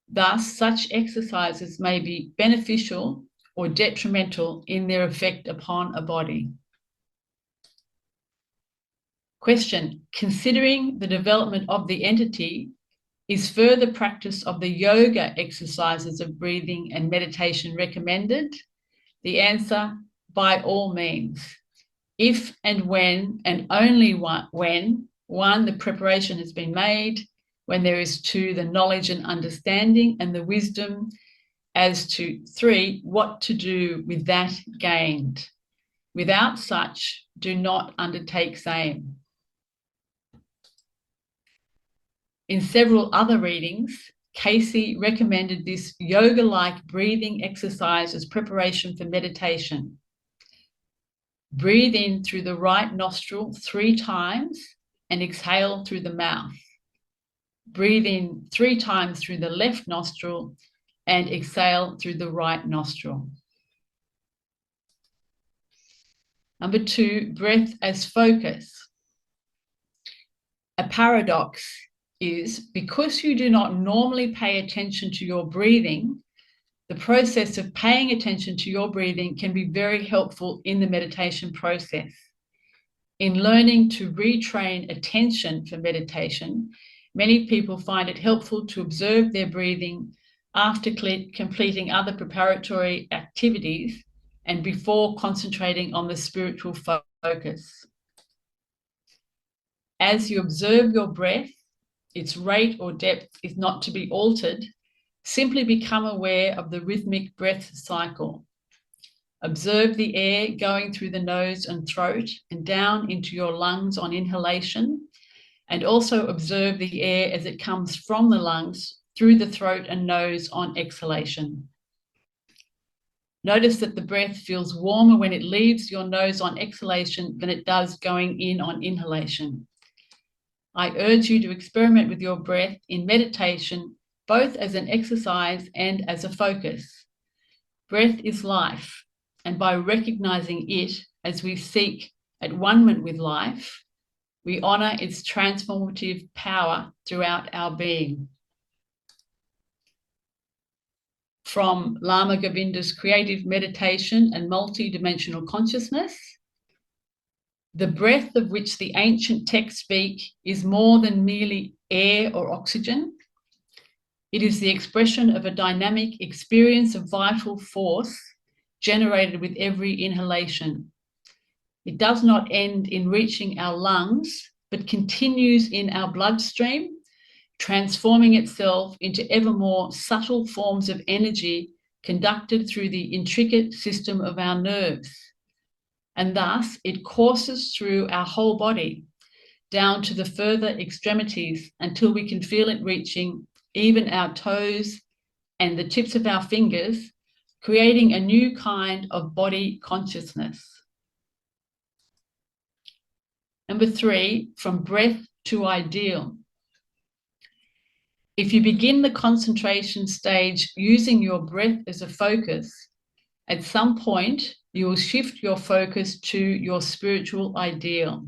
S4: Thus, such exercises may be beneficial or detrimental in their effect upon a body. Question: considering the development of the entity, is further practice of the yoga exercises of breathing and meditation recommended? The answer: by all means. If and when, and only when, 1, the preparation has been made, when there is 2, the knowledge and understanding and the wisdom as to 3, what to do with that gained. Without such, do not undertake same. In several other readings, Cayce recommended this yoga-like breathing exercise as preparation for meditation. Breathe in through the right nostril 3 times and exhale through the mouth. Breathe in 3 times through the left nostril and exhale through the right nostril. Number 2, breath as focus. A paradox is, because you do not normally pay attention to your breathing, the process of paying attention to your breathing can be very helpful in the meditation process. In learning to retrain attention for meditation, many people find it helpful to observe their breathing after completing other preparatory activities and before concentrating on the spiritual focus. As you observe your breath, its rate or depth is not to be altered. Simply become aware of the rhythmic breath cycle. Observe the air going through the nose and throat and down into your lungs on inhalation, and also observe the air as it comes from the lungs through the throat and nose on exhalation. Notice that the breath feels warmer when it leaves your nose on exhalation than it does going in on inhalation. I urge you to experiment with your breath in meditation, both as an exercise and as a focus. Breath is life, and by recognizing it as we seek at one-ment with life, we honor its transformative power throughout our being. From Lama Govinda's Creative Meditation and Multidimensional Consciousness, the breath of which the ancient texts speak is more than merely air or oxygen. It is the expression of a dynamic experience of vital force generated with every inhalation. It does not end in reaching our lungs, but continues in our bloodstream, transforming itself into ever more subtle forms of energy conducted through the intricate system of our nerves. And thus it courses through our whole body, down to the further extremities until we can feel it reaching even our toes and the tips of our fingers, creating a new kind of body consciousness. Number 3, from breath to ideal. If you begin the concentration stage using your breath as a focus, at some point you will shift your focus to your spiritual ideal.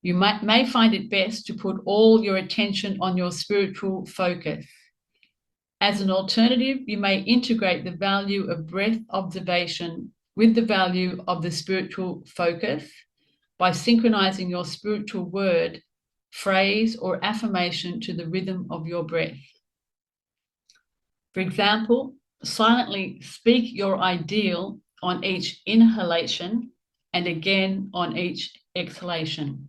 S4: You may find it best to put all your attention on your spiritual focus. As an alternative, you may integrate the value of breath observation with the value of the spiritual focus by synchronizing your spiritual word, phrase, or affirmation to the rhythm of your breath. For example, silently speak your ideal on each inhalation and again on each exhalation.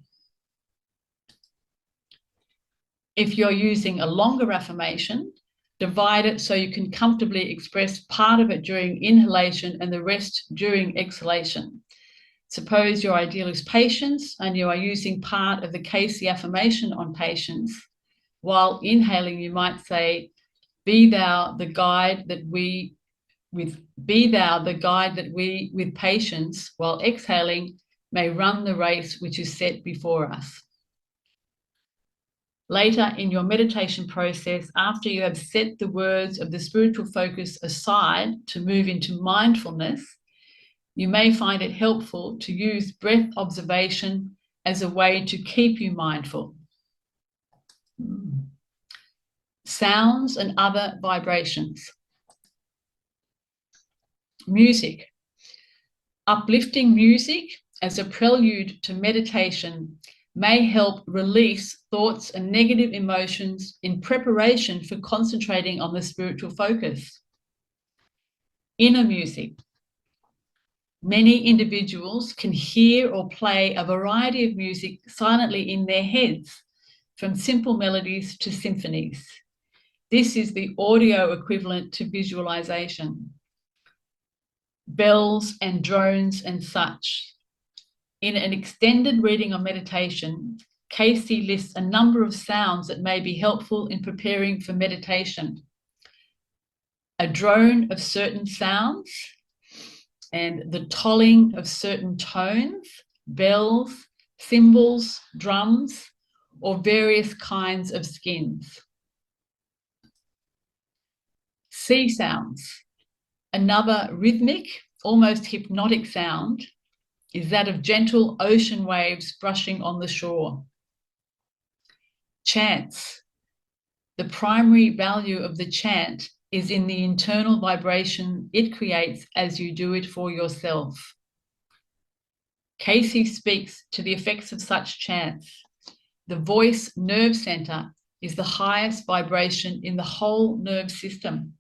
S4: If you're using a longer affirmation, divide it so you can comfortably express part of it during inhalation and the rest during exhalation. Suppose your ideal is patience and you are using part of the Cayce affirmation on patience. While inhaling, you might say, be thou the guide that we with patience, while exhaling, may run the race which is set before us. Later in your meditation process, after you have set the words of the spiritual focus aside to move into mindfulness, you may find it helpful to use breath observation as a way to keep you mindful. Sounds and other vibrations. Music. Uplifting music as a prelude to meditation may help release thoughts and negative emotions in preparation for concentrating on the spiritual focus. Inner music. Many individuals can hear or play a variety of music silently in their heads, from simple melodies to symphonies. This is the audio equivalent to visualization. Bells and drones and such. In an extended reading on meditation, Cayce lists a number of sounds that may be helpful in preparing for meditation. A drone of certain sounds, and the tolling of certain tones, bells, cymbals, drums, or various kinds of skins. Sea sounds. Another rhythmic, almost hypnotic sound is that of gentle ocean waves brushing on the shore. Chants. The primary value of the chant is in the internal vibration it creates as you do it for yourself. Cayce speaks to the effects of such chants. The voice nerve center is the highest vibration in the whole nerve system.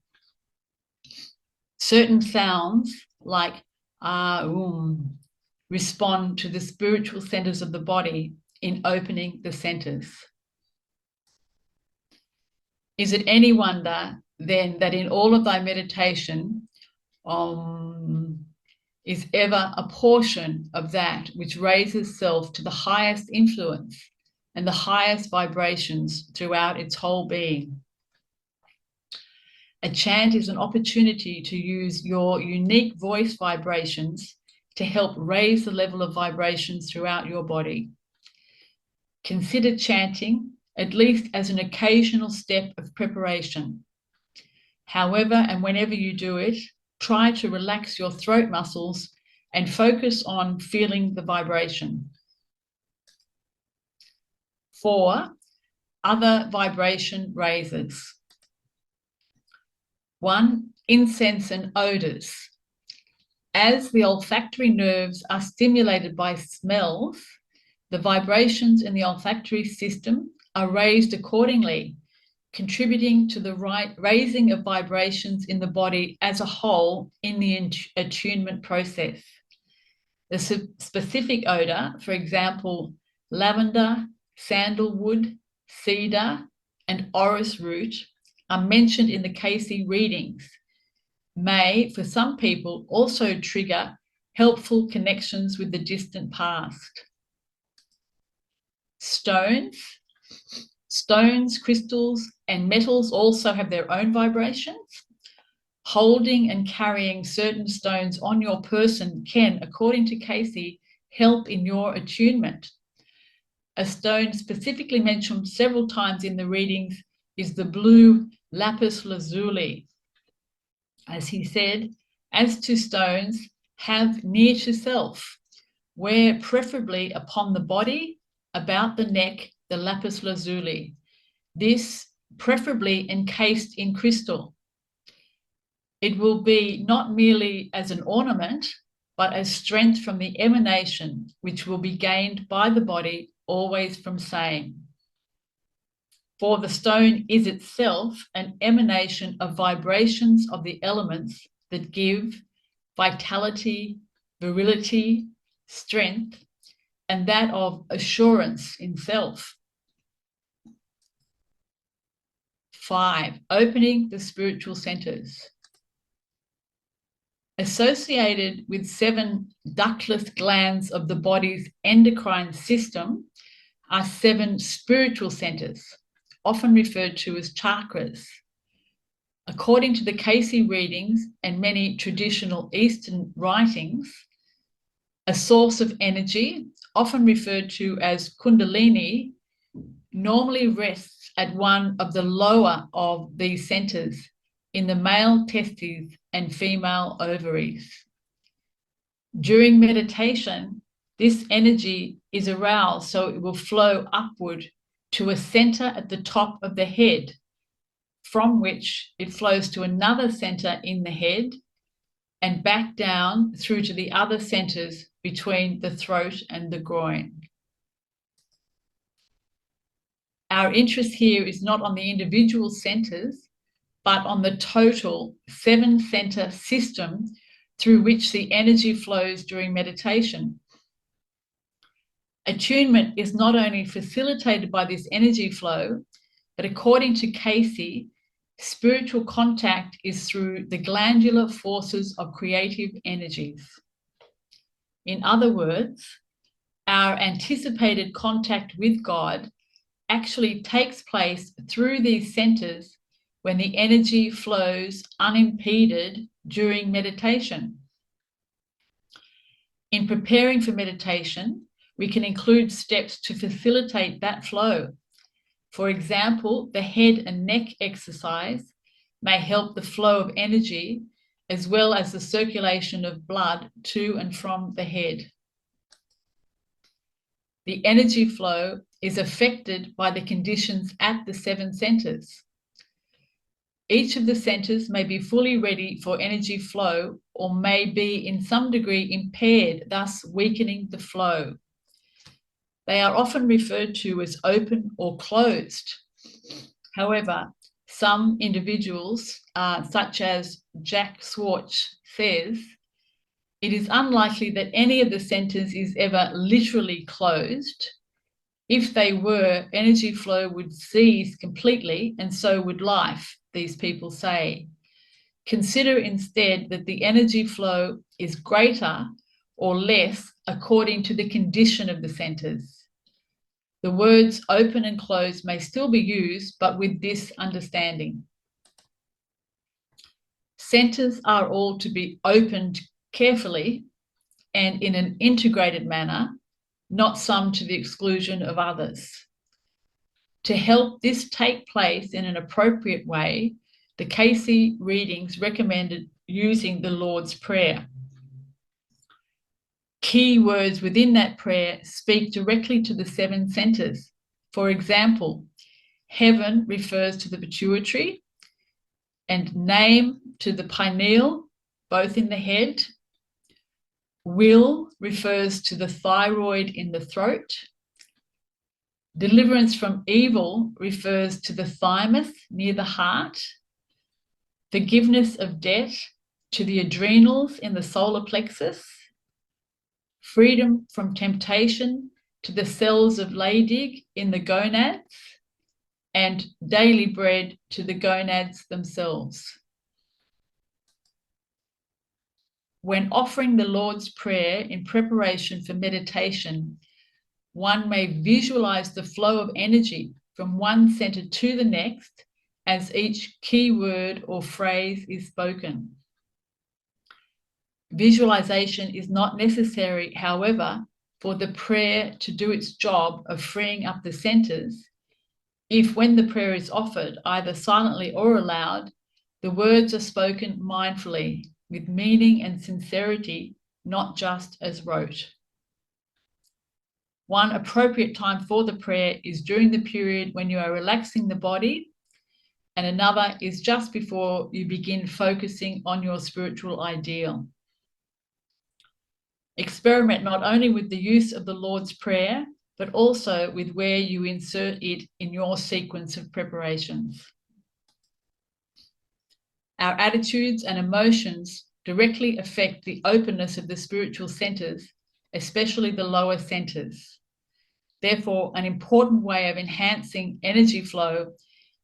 S4: Certain sounds like respond to the spiritual centers of the body in opening the centers. Is it any wonder then that in all of thy meditation is ever a portion of that which raises self to the highest influence and the highest vibrations throughout its whole being? A chant is an opportunity to use your unique voice vibrations to help raise the level of vibrations throughout your body. Consider chanting at least as an occasional step of preparation. However, and whenever you do it, try to relax your throat muscles and focus on feeling the vibration. 4, other vibration raisers. 1, incense and odors. As the olfactory nerves are stimulated by smells, the vibrations in the olfactory system are raised accordingly, contributing to the raising of vibrations in the body as a whole in the attunement process. The specific odor, for example, lavender, sandalwood, cedar, and orris root, are mentioned in the Cayce readings, may, for some people, also trigger helpful connections with the distant past. Stones, crystals, and metals also have their own vibrations. Holding and carrying certain stones on your person can, according to Cayce, help in your attunement. A stone specifically mentioned several times in the readings is the blue lapis lazuli. As he said, as to stones, have near to self, wear preferably upon the body, about the neck, the lapis lazuli. This preferably encased in crystal. It will be not merely as an ornament, but as strength from the emanation, which will be gained by the body always from saying. For the stone is itself an emanation of vibrations of the elements that give vitality, virility, strength, and that of assurance in self. 5, opening the spiritual centers. Associated with 7 ductless glands of the body's endocrine system are 7 spiritual centers, often referred to as chakras. According to the Cayce readings and many traditional Eastern writings, a source of energy, often referred to as kundalini, normally rests at one of the lower of these centers in the male testes and female ovaries. During meditation, this energy is aroused so it will flow upward to a center at the top of the head, from which it flows to another center in the head and back down through to the other centers between the throat and the groin. Our interest here is not on the individual centers, but on the total 7-center system through which the energy flows during meditation. Attunement is not only facilitated by this energy flow, but according to Cayce, spiritual contact is through the glandular forces of creative energies. In other words, our anticipated contact with God actually takes place through these centers when the energy flows unimpeded during meditation. In preparing for meditation, we can include steps to facilitate that flow. For example, the head and neck exercise may help the flow of energy as well as the circulation of blood to and from the head. The energy flow is affected by the conditions at the 7 centers. Each of the centers may be fully ready for energy flow or may be in some degree impaired, thus weakening the flow. They are often referred to as open or closed. However, some individuals, such as Jack Swartz says, it is unlikely that any of the centers is ever literally closed. If they were, energy flow would cease completely, and so would life, these people say. Consider instead that the energy flow is greater or less according to the condition of the centers. The words open and close may still be used, but with this understanding. Centers are all to be opened carefully and in an integrated manner, not some to the exclusion of others. To help this take place in an appropriate way, the Cayce readings recommended using the Lord's Prayer. Key words within that prayer speak directly to the 7 centers. For example, heaven refers to the pituitary, and name to the pineal, both in the head. Will refers to the thyroid in the throat. Deliverance from evil refers to the thymus near the heart. Forgiveness of debt to the adrenals in the solar plexus. freedom from temptation to the cells of Leydig in the gonads, and daily bread to the gonads themselves. When offering the Lord's Prayer in preparation for meditation, one may visualize the flow of energy from one center to the next as each key word or phrase is spoken. Visualization is not necessary, however, for the prayer to do its job of freeing up the centers, if when the prayer is offered, either silently or aloud, the words are spoken mindfully, with meaning and sincerity, not just as rote. One appropriate time for the prayer is during the period when you are relaxing the body, and another is just before you begin focusing on your spiritual ideal. Experiment not only with the use of the Lord's Prayer, but also with where you insert it in your sequence of preparations. Our attitudes and emotions directly affect the openness of the spiritual centers, especially the lower centers. Therefore, an important way of enhancing energy flow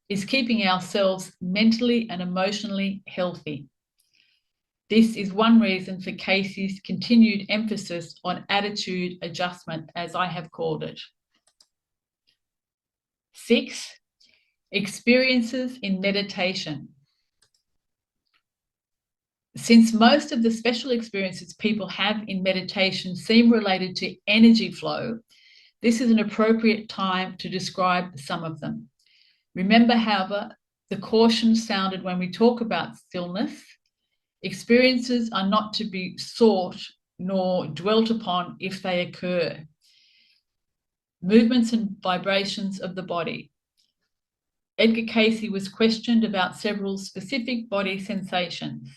S4: is keeping ourselves mentally and emotionally healthy. This is one reason for Cayce's continued emphasis on attitude adjustment, as I have called it. 6, experiences in meditation. Since most of the special experiences people have in meditation seem related to energy flow, this is an appropriate time to describe some of them. Remember, however, the caution sounded when we talk about stillness. Experiences are not to be sought nor dwelt upon if they occur. Movements and vibrations of the body. Edgar Cayce was questioned about several specific body sensations.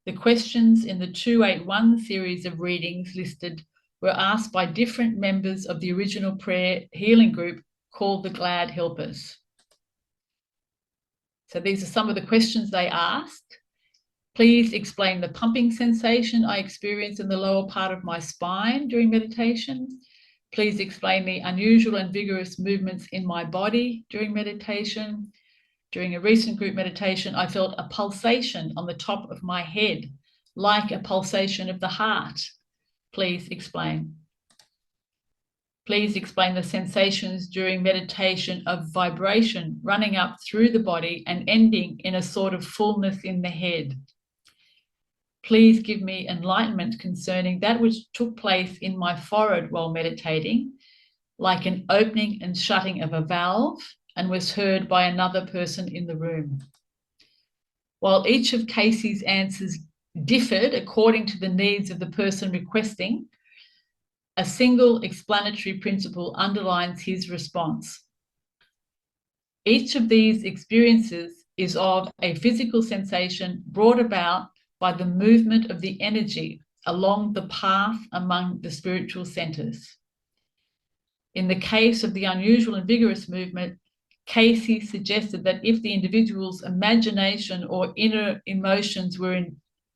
S4: The questions in the 281 series of readings listed were asked by different members of the original prayer healing group called the Glad Helpers. So these are some of the questions they asked. Please explain the pumping sensation I experience in the lower part of my spine during meditation. Please explain the unusual and vigorous movements in my body during meditation. During a recent group meditation, I felt a pulsation on the top of my head, like a pulsation of the heart. Please explain. Please explain the sensations during meditation of vibration running up through the body and ending in a sort of fullness in the head. Please give me enlightenment concerning that which took place in my forehead while meditating, like an opening and shutting of a valve, and was heard by another person in the room. While each of Cayce's answers differed according to the needs of the person requesting, a single explanatory principle underlines his response. Each of these experiences is of a physical sensation brought about by the movement of the energy along the path among the spiritual centers. In the case of the unusual and vigorous movement, Cayce suggested that if the individual's imagination or inner emotions were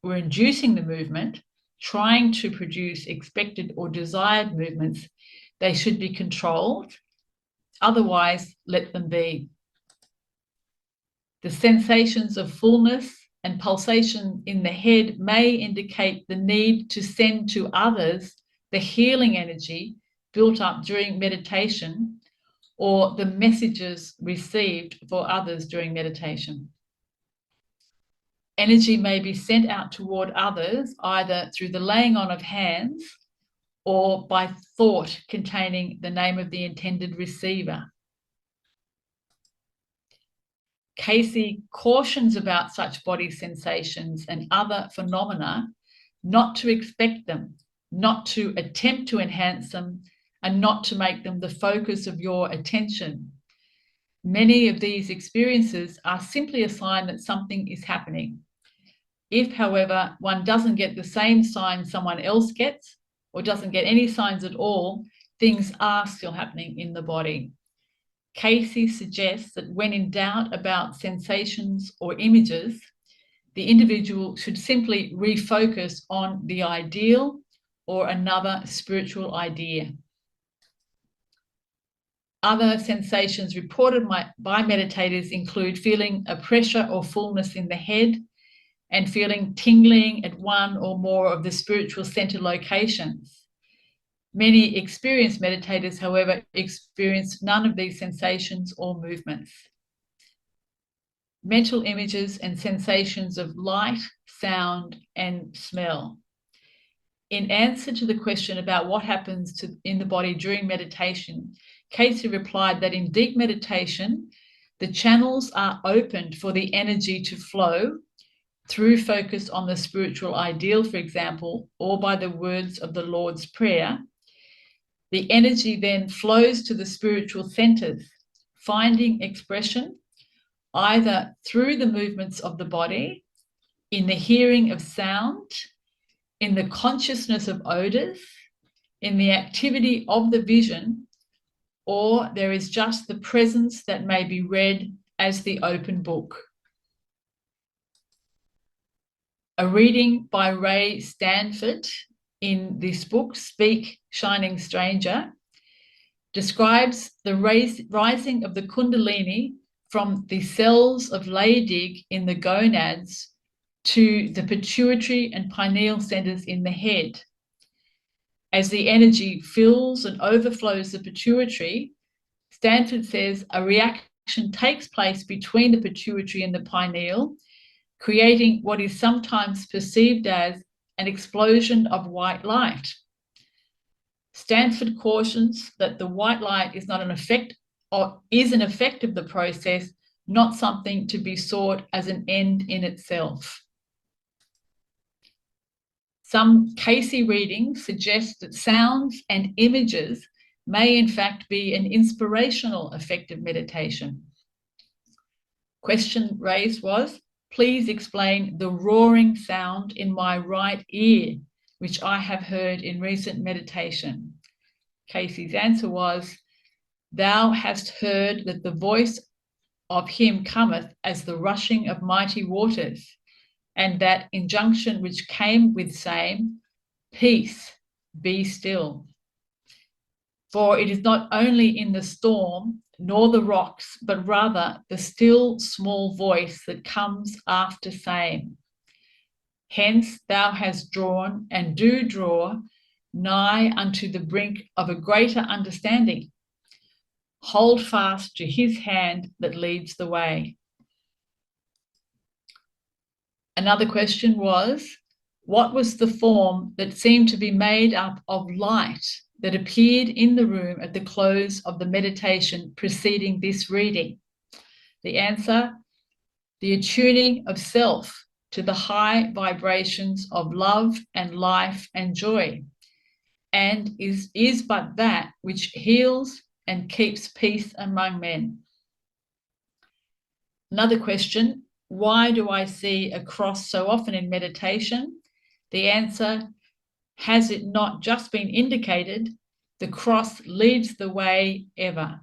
S4: inducing the movement, trying to produce expected or desired movements, they should be controlled. Otherwise, let them be. The sensations of fullness and pulsation in the head may indicate the need to send to others the healing energy built up during meditation, or the messages received for others during meditation. Energy may be sent out toward others either through the laying on of hands or by thought containing the name of the intended receiver. Cayce cautions about such body sensations and other phenomena, not to expect them, not to attempt to enhance them, and not to make them the focus of your attention. Many of these experiences are simply a sign that something is happening. If, however, one doesn't get the same sign someone else gets, or doesn't get any signs at all, things are still happening in the body. Cayce suggests that when in doubt about sensations or images, the individual should simply refocus on the ideal or another spiritual idea. Other sensations reported by meditators include feeling a pressure or fullness in the head and feeling tingling at one or more of the spiritual center locations. Many experienced meditators, however, experience none of these sensations or movements. Mental images and sensations of light, sound, and smell. In answer to the question about what happens in the body during meditation, Cayce replied that in deep meditation, the channels are opened for the energy to flow through focus on the spiritual ideal, for example, or by the words of the Lord's Prayer. The energy then flows to the spiritual centers, finding expression either through the movements of the body, in the hearing of sound, in the consciousness of odors, in the activity of the vision, or there is just the presence that may be read as the open book. A reading by Ray Stanford in this book, Speak, Shining Stranger, describes the rising of the Kundalini from the cells of Leydig in the gonads to the pituitary and pineal centers in the head. As the energy fills and overflows the pituitary, Stanford says a reaction takes place between the pituitary and the pineal, creating what is sometimes perceived as an explosion of white light. Stanford cautions that the white light is not an effect, or is an effect of the process, not something to be sought as an end in itself. Some Cayce readings suggest that sounds and images may in fact be an inspirational effect of meditation. Question raised was, please explain the roaring sound in my right ear, which I have heard in recent meditation. Cayce's answer was, thou hast heard that the voice of him cometh as the rushing of mighty waters, and that injunction which came with same, peace, be still. For it is not only in the storm nor the rocks, but rather the still small voice that comes after same. Hence thou hast drawn and do draw nigh unto the brink of a greater understanding. Hold fast to his hand that leads the way. Another question was, what was the form that seemed to be made up of light that appeared in the room at the close of the meditation preceding this reading? The answer, the attuning of self to the high vibrations of love and life and joy, and is but that which heals and keeps peace among men. Another question, why do I see a cross so often in meditation? The answer, has it not just been indicated, the cross leads the way ever.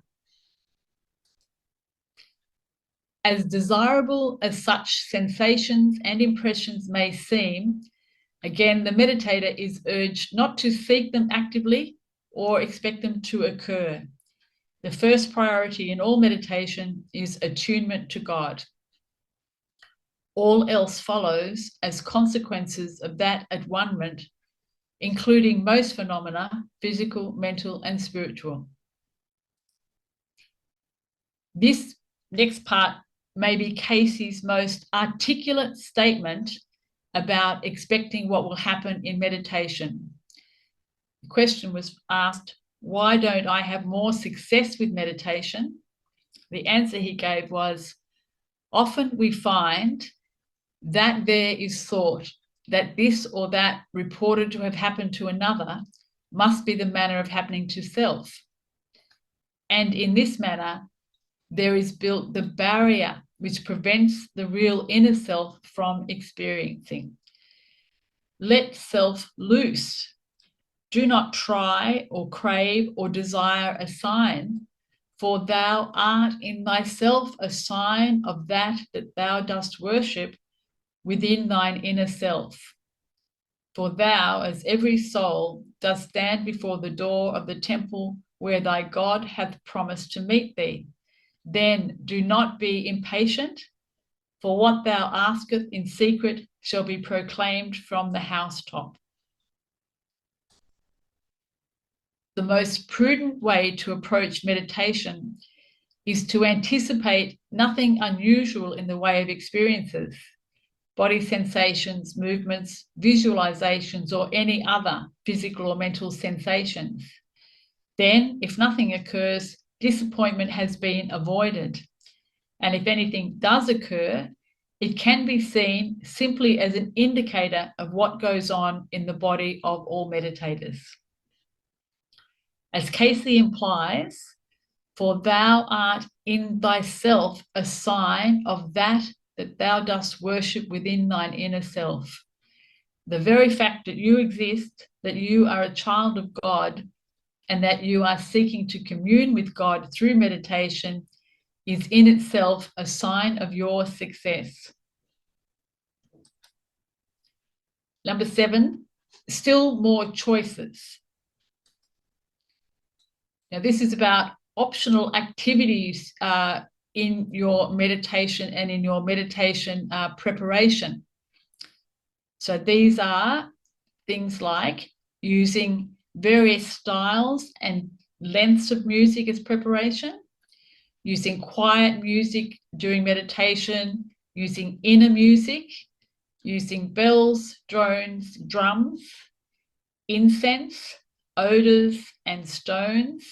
S4: As desirable as such sensations and impressions may seem, again, the meditator is urged not to seek them actively or expect them to occur. The first priority in all meditation is attunement to God. All else follows as consequences of that at-one-ment, including most phenomena, physical, mental, and spiritual. This next part may be Cayce's most articulate statement about expecting what will happen in meditation. The question was asked, why don't I have more success with meditation? The answer he gave was, often we find that there is thought that this or that reported to have happened to another must be the manner of happening to self. And in this manner, there is built the barrier which prevents the real inner self from experiencing. Let self loose. Do not try or crave or desire a sign, for thou art in thyself a sign of that thou dost worship within thine inner self. For thou, as every soul, dost stand before the door of the temple where thy God hath promised to meet thee. Then do not be impatient, for what thou askest in secret shall be proclaimed from the housetop. The most prudent way to approach meditation is to anticipate nothing unusual in the way of experiences, body sensations, movements, visualizations, or any other physical or mental sensations. Then, if nothing occurs, disappointment has been avoided. And if anything does occur, it can be seen simply as an indicator of what goes on in the body of all meditators. As Cayce implies, for thou art in thyself a sign of that thou dost worship within thine inner self. The very fact that you exist, that you are a child of God, and that you are seeking to commune with God through meditation is in itself a sign of your success. Number 7, still more choices. Now, this is about optional activities in your meditation and in your meditation preparation. So these are things like using various styles and lengths of music as preparation, using quiet music during meditation, using inner music, using bells, drones, drums, incense, odors and stones,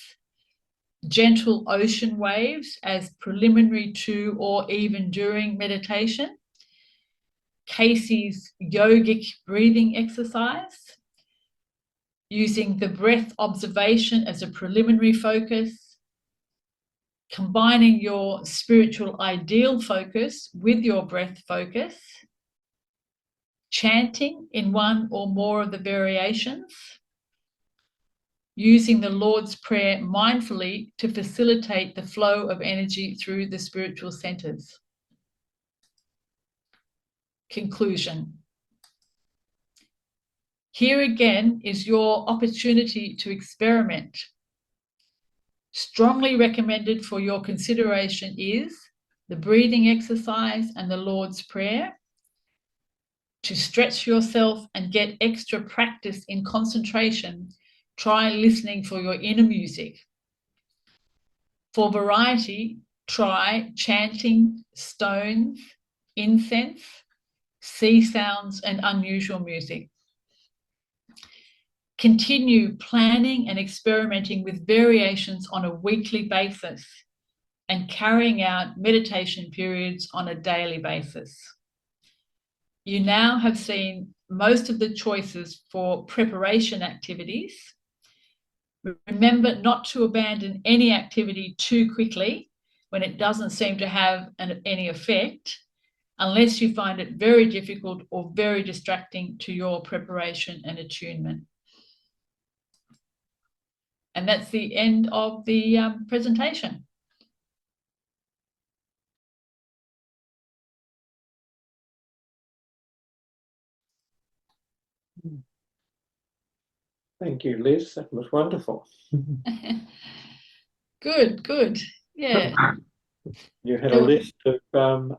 S4: gentle ocean waves as preliminary to or even during meditation, Cayce's yogic breathing exercise, using the breath observation as a preliminary focus, combining your spiritual ideal focus with your breath focus, chanting in one or more of the variations, using the Lord's Prayer mindfully to facilitate the flow of energy through the spiritual centers. Conclusion. Here again is your opportunity to experiment. Strongly recommended for your consideration is the breathing exercise and the Lord's Prayer. To stretch yourself and get extra practice in concentration, try listening for your inner music. For variety, try chanting, stones, incense, sea sounds, and unusual music. Continue planning and experimenting with variations on a weekly basis and carrying out meditation periods on a daily basis. You now have seen most of the choices for preparation activities. Remember not to abandon any activity too quickly when it doesn't seem to have any effect, unless you find it very difficult or very distracting to your preparation and attunement. And that's the end of the presentation.
S1: Thank you, Liz. That was wonderful.
S4: Good, good. Yeah.
S1: You had a list of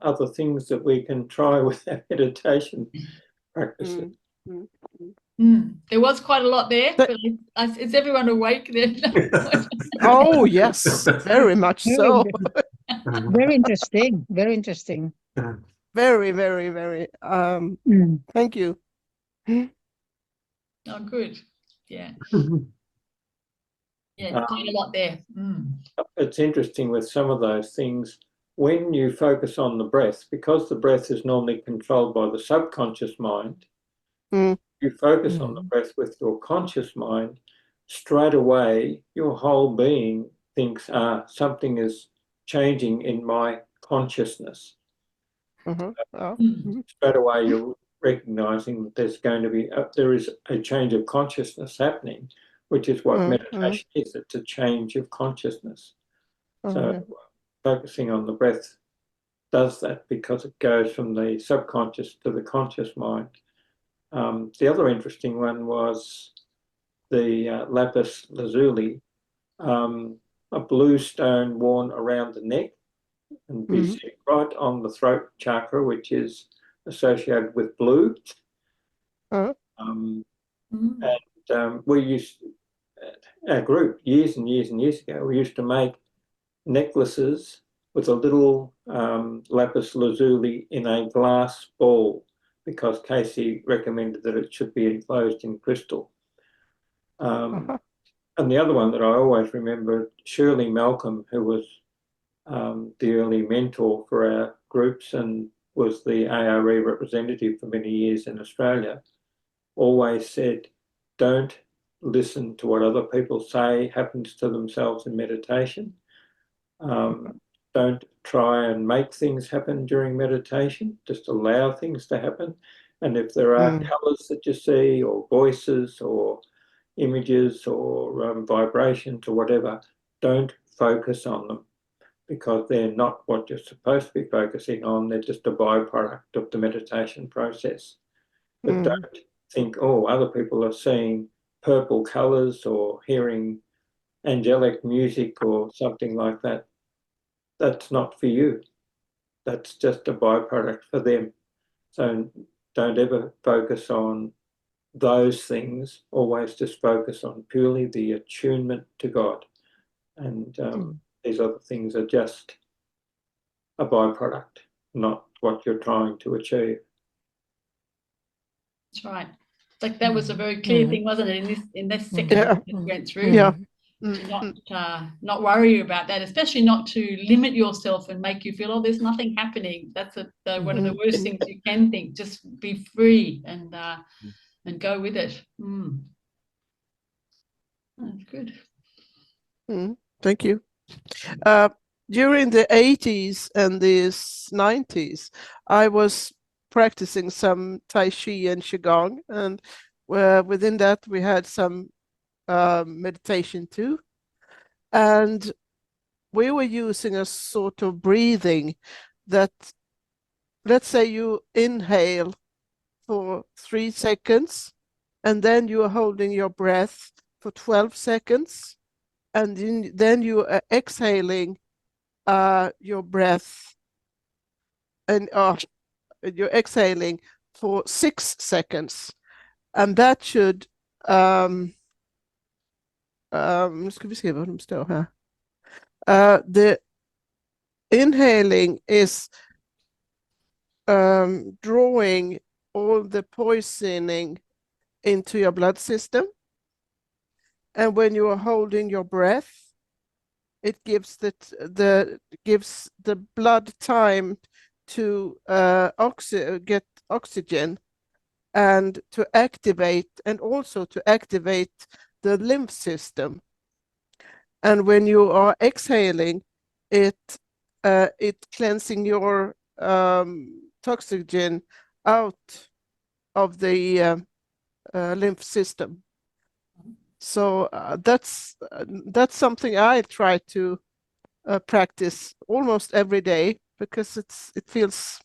S1: other things that we can try with our meditation practices.
S4: There was quite a lot there, but is everyone awake then?
S6: Oh, yes, very much so.
S2: Very interesting. Very interesting.
S6: Very, very, very. Thank you.
S4: Oh, good. Yeah. Yeah, quite a lot there.
S1: It's interesting with some of those things, when you focus on the breath, because the breath is normally controlled by the subconscious mind, you focus on the breath with your conscious mind, straight away your whole being thinks, something is changing in my consciousness. Straight away you're recognizing that there's going to be there is a change of consciousness happening, which is what meditation is. It's a change of consciousness. So focusing on the breath does that, because it goes from the subconscious to the conscious mind. The other interesting one was the lapis lazuli, a blue stone worn around the neck and be set right on the throat chakra, which is associated with blue. We used, our group, years and years and years ago, we used to make necklaces with a little lapis lazuli in a glass ball, because Cayce recommended that it should be enclosed in crystal. And the other one that I always remember, Shirley Malcolm, who was the early mentor for our groups and was the ARE representative for many years in Australia, always said, don't listen to what other people say happens to themselves in meditation. Don't try and make things happen during meditation, just allow things to happen. And if there are colours that you see, or voices, or images, or vibrations, or whatever, don't focus on them, because they're not what you're supposed to be focusing on. They're just a byproduct of the meditation process. But don't think, oh, other people are seeing purple colours or hearing angelic music or something like that. That's not for you. That's just a byproduct for them. So don't ever focus on those things. Always just focus on purely the attunement to God. And these other things are just a byproduct, not what you're trying to achieve.
S4: That's right. Like that was a very clear thing, wasn't it? In this second that we went through. To not worry about that, especially not to limit yourself and make you feel, oh, there's nothing happening. That's one of the worst things you can think. Just be free and go with it. That's good.
S6: Thank you. During the 80s and the 90s, I was practicing some Tai Chi and Qigong, and within that we had some meditation too. And we were using a sort of breathing that, let's say you inhale for 3 seconds, and then you are holding your breath for 12 seconds, and then you are exhaling your breath, and you're exhaling for 6 seconds. And that should ska vi se vad de står här. The inhaling is drawing all the poisoning into your blood system, and when you are holding your breath, it gives gives the blood time to get oxygen and to activate, and also to activate the lymph system. And when you are exhaling, it cleansing your toxin out of the lymph system. So that's something I try to practice almost every day, because it feels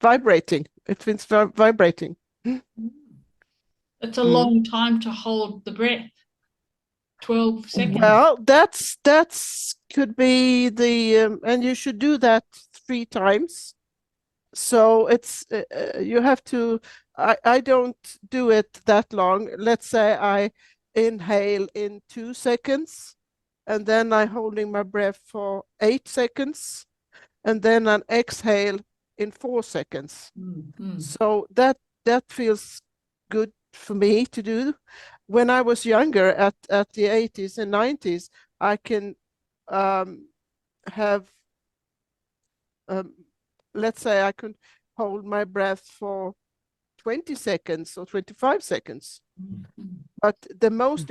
S6: vibrating. It feels vibrating.
S4: It's a long time to hold the breath. 12 seconds.
S6: Well, that's could be the and you should do that 3 times. So it's you have to. I don't do it that long. Let's say I inhale in 2 seconds, and then I'm holding my breath for 8 seconds, and then I exhale in 4 seconds. So that feels good for me to do. When I was younger, at the 80s and 90s, I can have, let's say I could hold my breath for 20 seconds or 25 seconds. But the most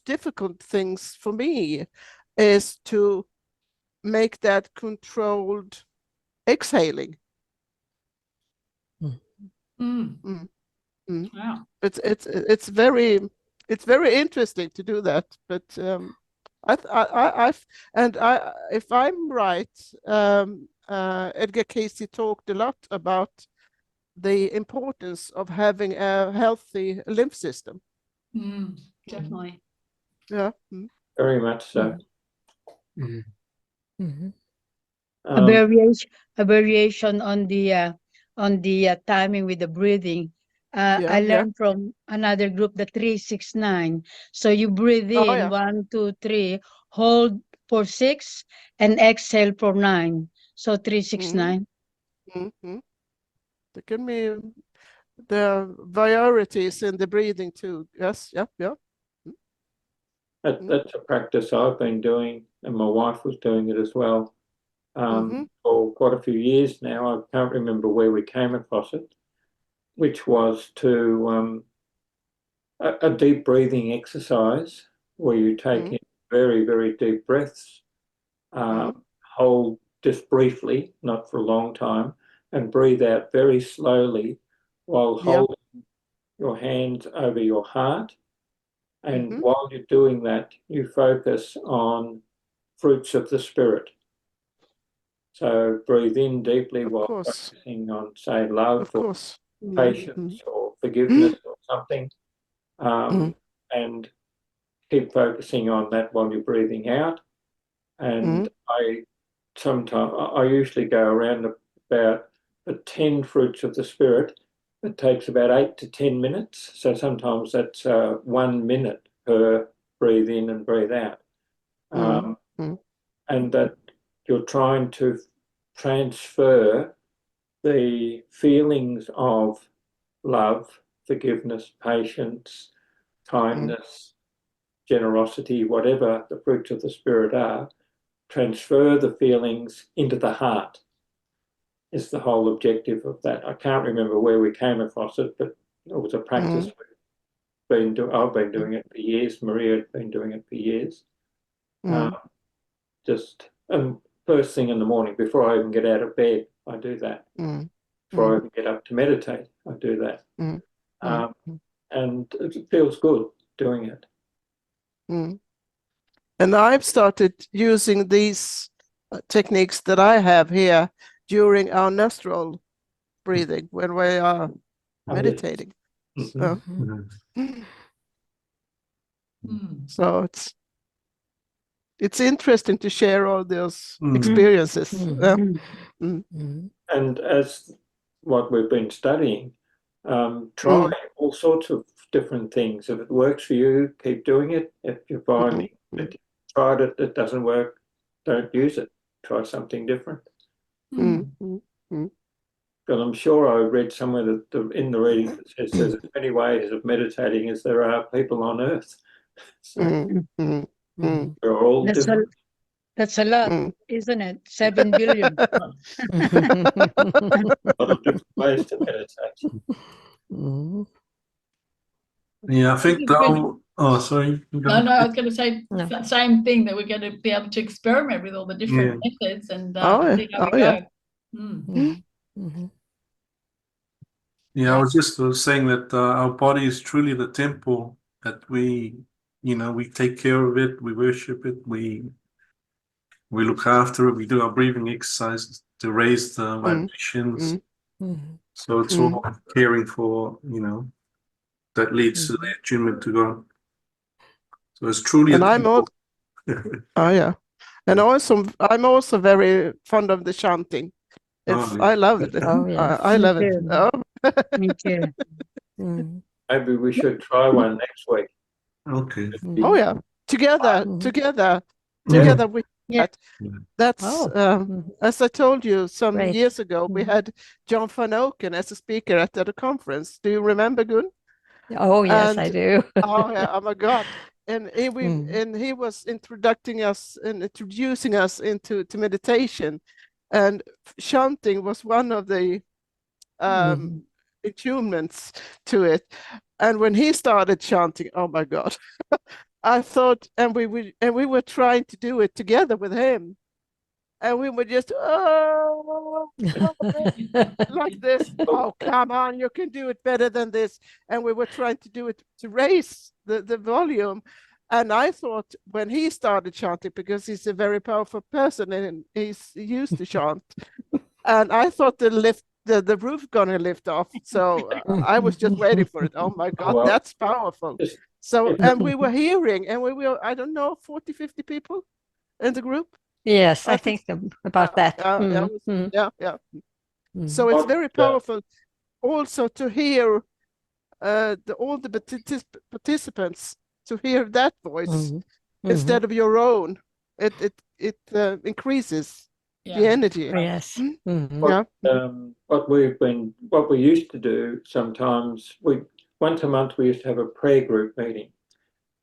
S6: difficult things for me is to make that controlled exhaling.
S4: Wow.
S6: It's very interesting to do that, but if I'm right, Edgar Cayce talked a lot about the importance of having a healthy lymph system.
S4: Definitely.
S6: Yeah.
S1: Very much so.
S5: Mhm.
S2: A
S1: Um,
S2: variation on the timing with the breathing. I
S6: Yeah.
S2: learned from another group, the 3-6-9. So you breathe
S6: Oh,
S2: in
S6: yeah.
S2: 1, 2, 3, hold for 6, and exhale for 9. So 3-6-9.
S6: Mhm. There can be the varieties in the breathing too. Yes. Yeah. Yeah.
S1: that's a practice I've been doing, and my wife was doing it as well for quite a few years now. I can't remember where we came across it, which was to a deep breathing exercise where you take in very, very deep breaths, hold just briefly, not for a long time, and breathe out very slowly while
S6: Yeah.
S1: holding your hands over your heart. And while you're doing that, you focus on fruits of the spirit. So breathe in deeply
S6: Of
S1: while
S6: course.
S1: focusing on, say, love
S6: Of
S1: or
S6: course.
S1: patience or forgiveness or something, and keep focusing on that while you're breathing out. And I usually go around about the 10 fruits of the spirit. It takes about 8 to 10 minutes. So sometimes that's 1 minute per breathe in and breathe out. And that you're trying to transfer the feelings of love, forgiveness, patience, kindness, generosity, whatever the fruits of the spirit are, transfer the feelings into the heart is the whole objective of that. I can't remember where we came across it, but it was a practice I've been doing it for years. Maria had been doing it for years. Just first thing in the morning, before I even get out of bed, I do that. Before I even get up to meditate, I do that. And it feels good doing it.
S6: And I've started using these techniques that I have here during our nostril breathing when we are meditating. So, so it's interesting to share all those experiences.
S1: And as what we've been studying, try all sorts of different things. If it works for you, keep doing it. If you're finding that you've tried it, it doesn't work, don't use it. Try something different. But I'm sure I read somewhere that in the reading that says there's as many ways of meditating as there are people on earth. So we're all
S2: That's a,
S1: different.
S2: that's a lot, isn't it? 7 billion.
S1: A lot of different ways to meditate.
S3: Yeah, I think oh, sorry.
S4: No, I was going to say the same thing, that we're going to be able to experiment with all the different methods and see how we go.
S3: Yeah, I was just saying that our body is truly the temple that we take care of it, we worship it, we look after it, we do our breathing exercises to raise the vibrations. So it's all caring for, that leads to the attunement to God. So it's truly
S6: and
S3: a temple.
S6: And also I'm also very fond of the chanting. I love it. I love it. Oh.
S2: Me too.
S1: Maybe we should try one next week.
S3: Okay.
S6: Oh yeah, together with that. That's as I told you some years ago, we had John Van Oken as a speaker at the conference. Do you remember, Gun?
S5: Oh yes, I do.
S6: Oh yeah, oh my God. And he was introducing us into meditation, and chanting was one of the attunements to it. And when he started chanting, oh my God, I thought, and we were trying to do it together with him, and we were just like this. Oh, come on, you can do it better than this. And we were trying to do it to raise the volume. And I thought when he started chanting, because he's a very powerful person and he's used to chant, and I thought the the roof gonna lift off. So I was just waiting for it. Oh my God,
S1: well,
S6: that's powerful.
S1: just-
S6: So, and we were hearing, and we were, I don't know, 40, 50 people in the group.
S5: Yes,
S6: I
S5: I
S6: think
S5: think about that.
S6: yeah, yeah.
S5: Mm.
S6: So it's
S1: What,
S6: very powerful also to hear all the participants, to hear that voice instead of your own. It increases the
S4: Yeah.
S6: energy.
S5: Yes.
S1: what, what we used to do sometimes, once a month we used to have a prayer group meeting.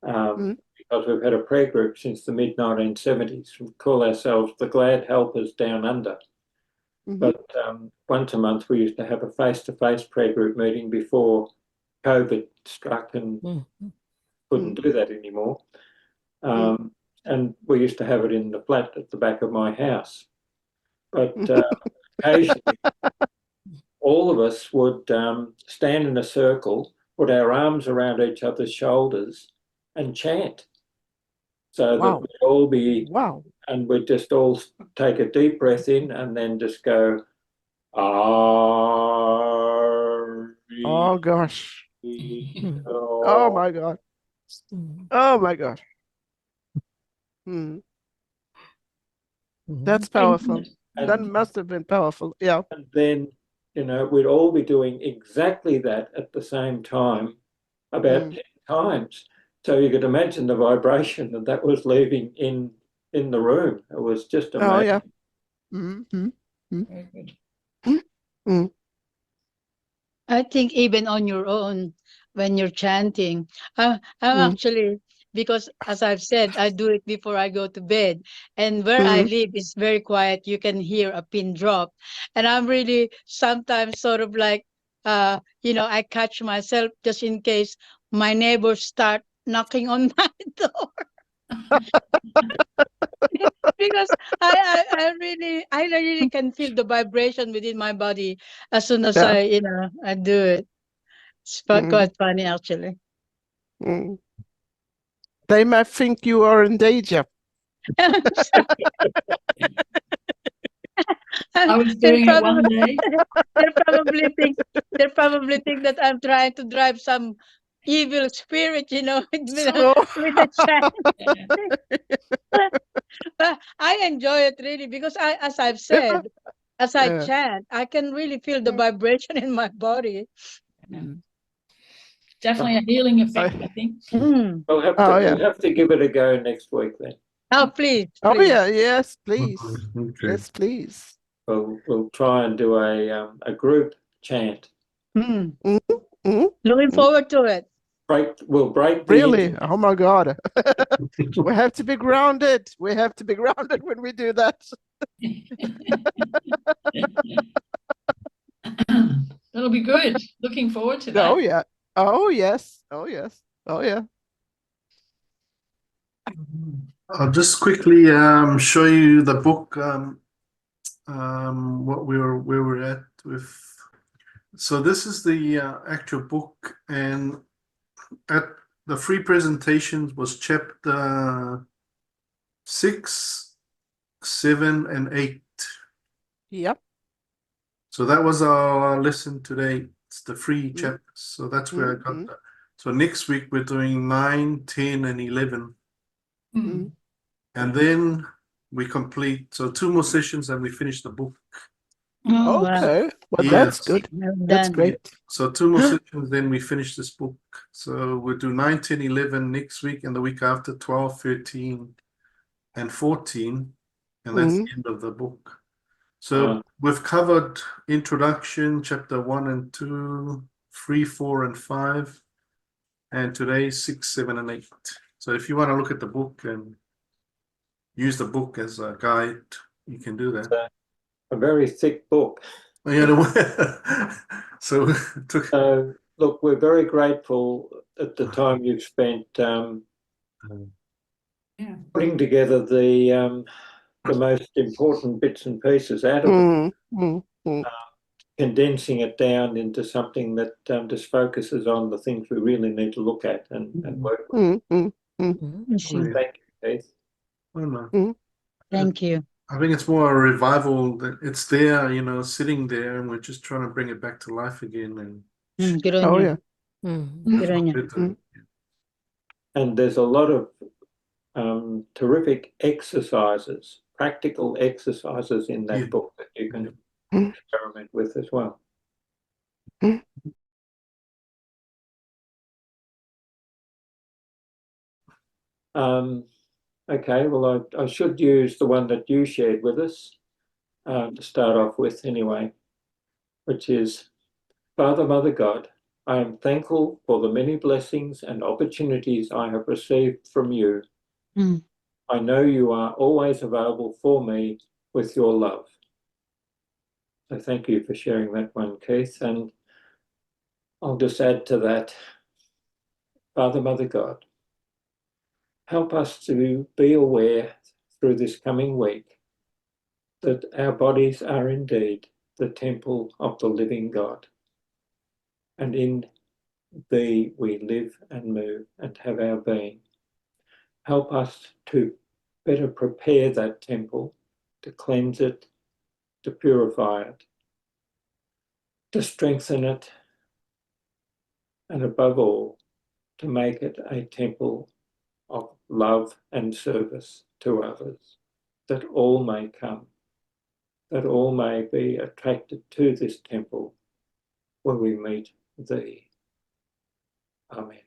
S1: Because we've had a prayer group since the mid-1970s. We call ourselves the Glad Helpers Down Under. But once a month we used to have a face-to-face prayer group meeting before COVID struck and couldn't do that anymore. And we used to have it in the flat at the back of my house. But occasionally all of us would stand in a circle, put our arms around each other's shoulders and chant. So that we'd all be, and we'd just all take a deep breath in and then just go,
S6: Oh gosh. Oh my God. Oh my God. That's powerful. That must have been powerful. Yeah.
S1: And then, we'd all be doing exactly that at the same time, about 10 times. So you could imagine the vibration that was leaving in the room. It was just amazing.
S6: Oh yeah.
S4: Very good.
S2: I think even on your own, when you're chanting, I'm actually, because as I've said, I do it before I go to bed. And where I live is very quiet. You can hear a pin drop. And I'm really sometimes sort of like, I catch myself just in case my neighbors start knocking on my door. Because I really can feel the vibration within my body as soon as
S6: Yeah.
S2: I do it. It's quite funny actually.
S6: They might think you are in danger.
S4: I was doing it one day.
S2: They probably think that I'm trying to drive some evil spirit, with the chant. But I enjoy it really because as I've said, as I chant, I can really feel the vibration in my body.
S4: Definitely a healing effect, I think.
S1: We'll have to give it a go next week then.
S2: Oh, please.
S6: Oh yeah, yes, please.
S3: Okay.
S6: Yes, please.
S1: We'll try and do a group chant.
S2: Looking forward to it.
S1: We'll break the
S6: Really? Oh my God. We have to be grounded. We have to be grounded when we do that.
S4: That'll be good. Looking forward to that.
S6: Oh yeah. Oh yes. Oh yes. Oh yeah.
S3: I'll just quickly show you the book, where we're at with. So this is the actual book, and at the free presentations was chapter 6, 7, and 8.
S6: Yep.
S3: So that was our lesson today. It's the free chapters. So that's where I got that. So next week we're doing 9, 10, and 11. And then we complete, so 2 more sessions and we finish the book.
S2: Oh,
S6: Okay.
S2: wow.
S6: Well,
S3: Yes.
S6: that's good.
S2: Well
S6: That's
S2: done.
S6: great.
S3: So 2 more sessions, then we finish this book. So we'll do 9, 10, 11 next week, and the week after 12, 13, and 14. And that's the end of the book. So we've covered introduction, chapter 1 and 2, 3, 4, and 5. And today 6, 7, and 8. So if you want to look at the book and use the book as a guide, you can do that.
S1: A very thick book.
S3: So
S1: look, we're very grateful at the time you've spent putting together the most important bits and pieces out of it, condensing it down into something that just focuses on the things we really need to look at and work with. Thank you, Keith.
S3: Oh, no.
S2: Thank you.
S3: I think it's more a revival that it's there, you know, sitting there, and we're just trying to bring it back to life again. And
S2: Good on
S6: Oh
S2: you.
S6: yeah.
S5: Mm.
S2: Good on you.
S3: Better.
S1: And there's a lot of terrific exercises, practical exercises in that
S3: Yeah.
S1: book that you can
S6: Mm.
S1: experiment with as well.
S6: Mm.
S1: Okay, well, I should use the one that you shared with us to start off with anyway, which is, Father, Mother God, I am thankful for the many blessings and opportunities I have received from you.
S2: Mm.
S1: I know you are always available for me with your love. So thank you for sharing that one, Keith. And I'll just add to that, Father, Mother God, help us to be aware through this coming week that our bodies are indeed the temple of the living God. And in thee we live and move and have our being. Help us to better prepare that temple, to cleanse it, to purify it, to strengthen it, and above all, to make it a temple of love and service to others, that all may come, that all may be attracted to this temple where we meet thee. Amen.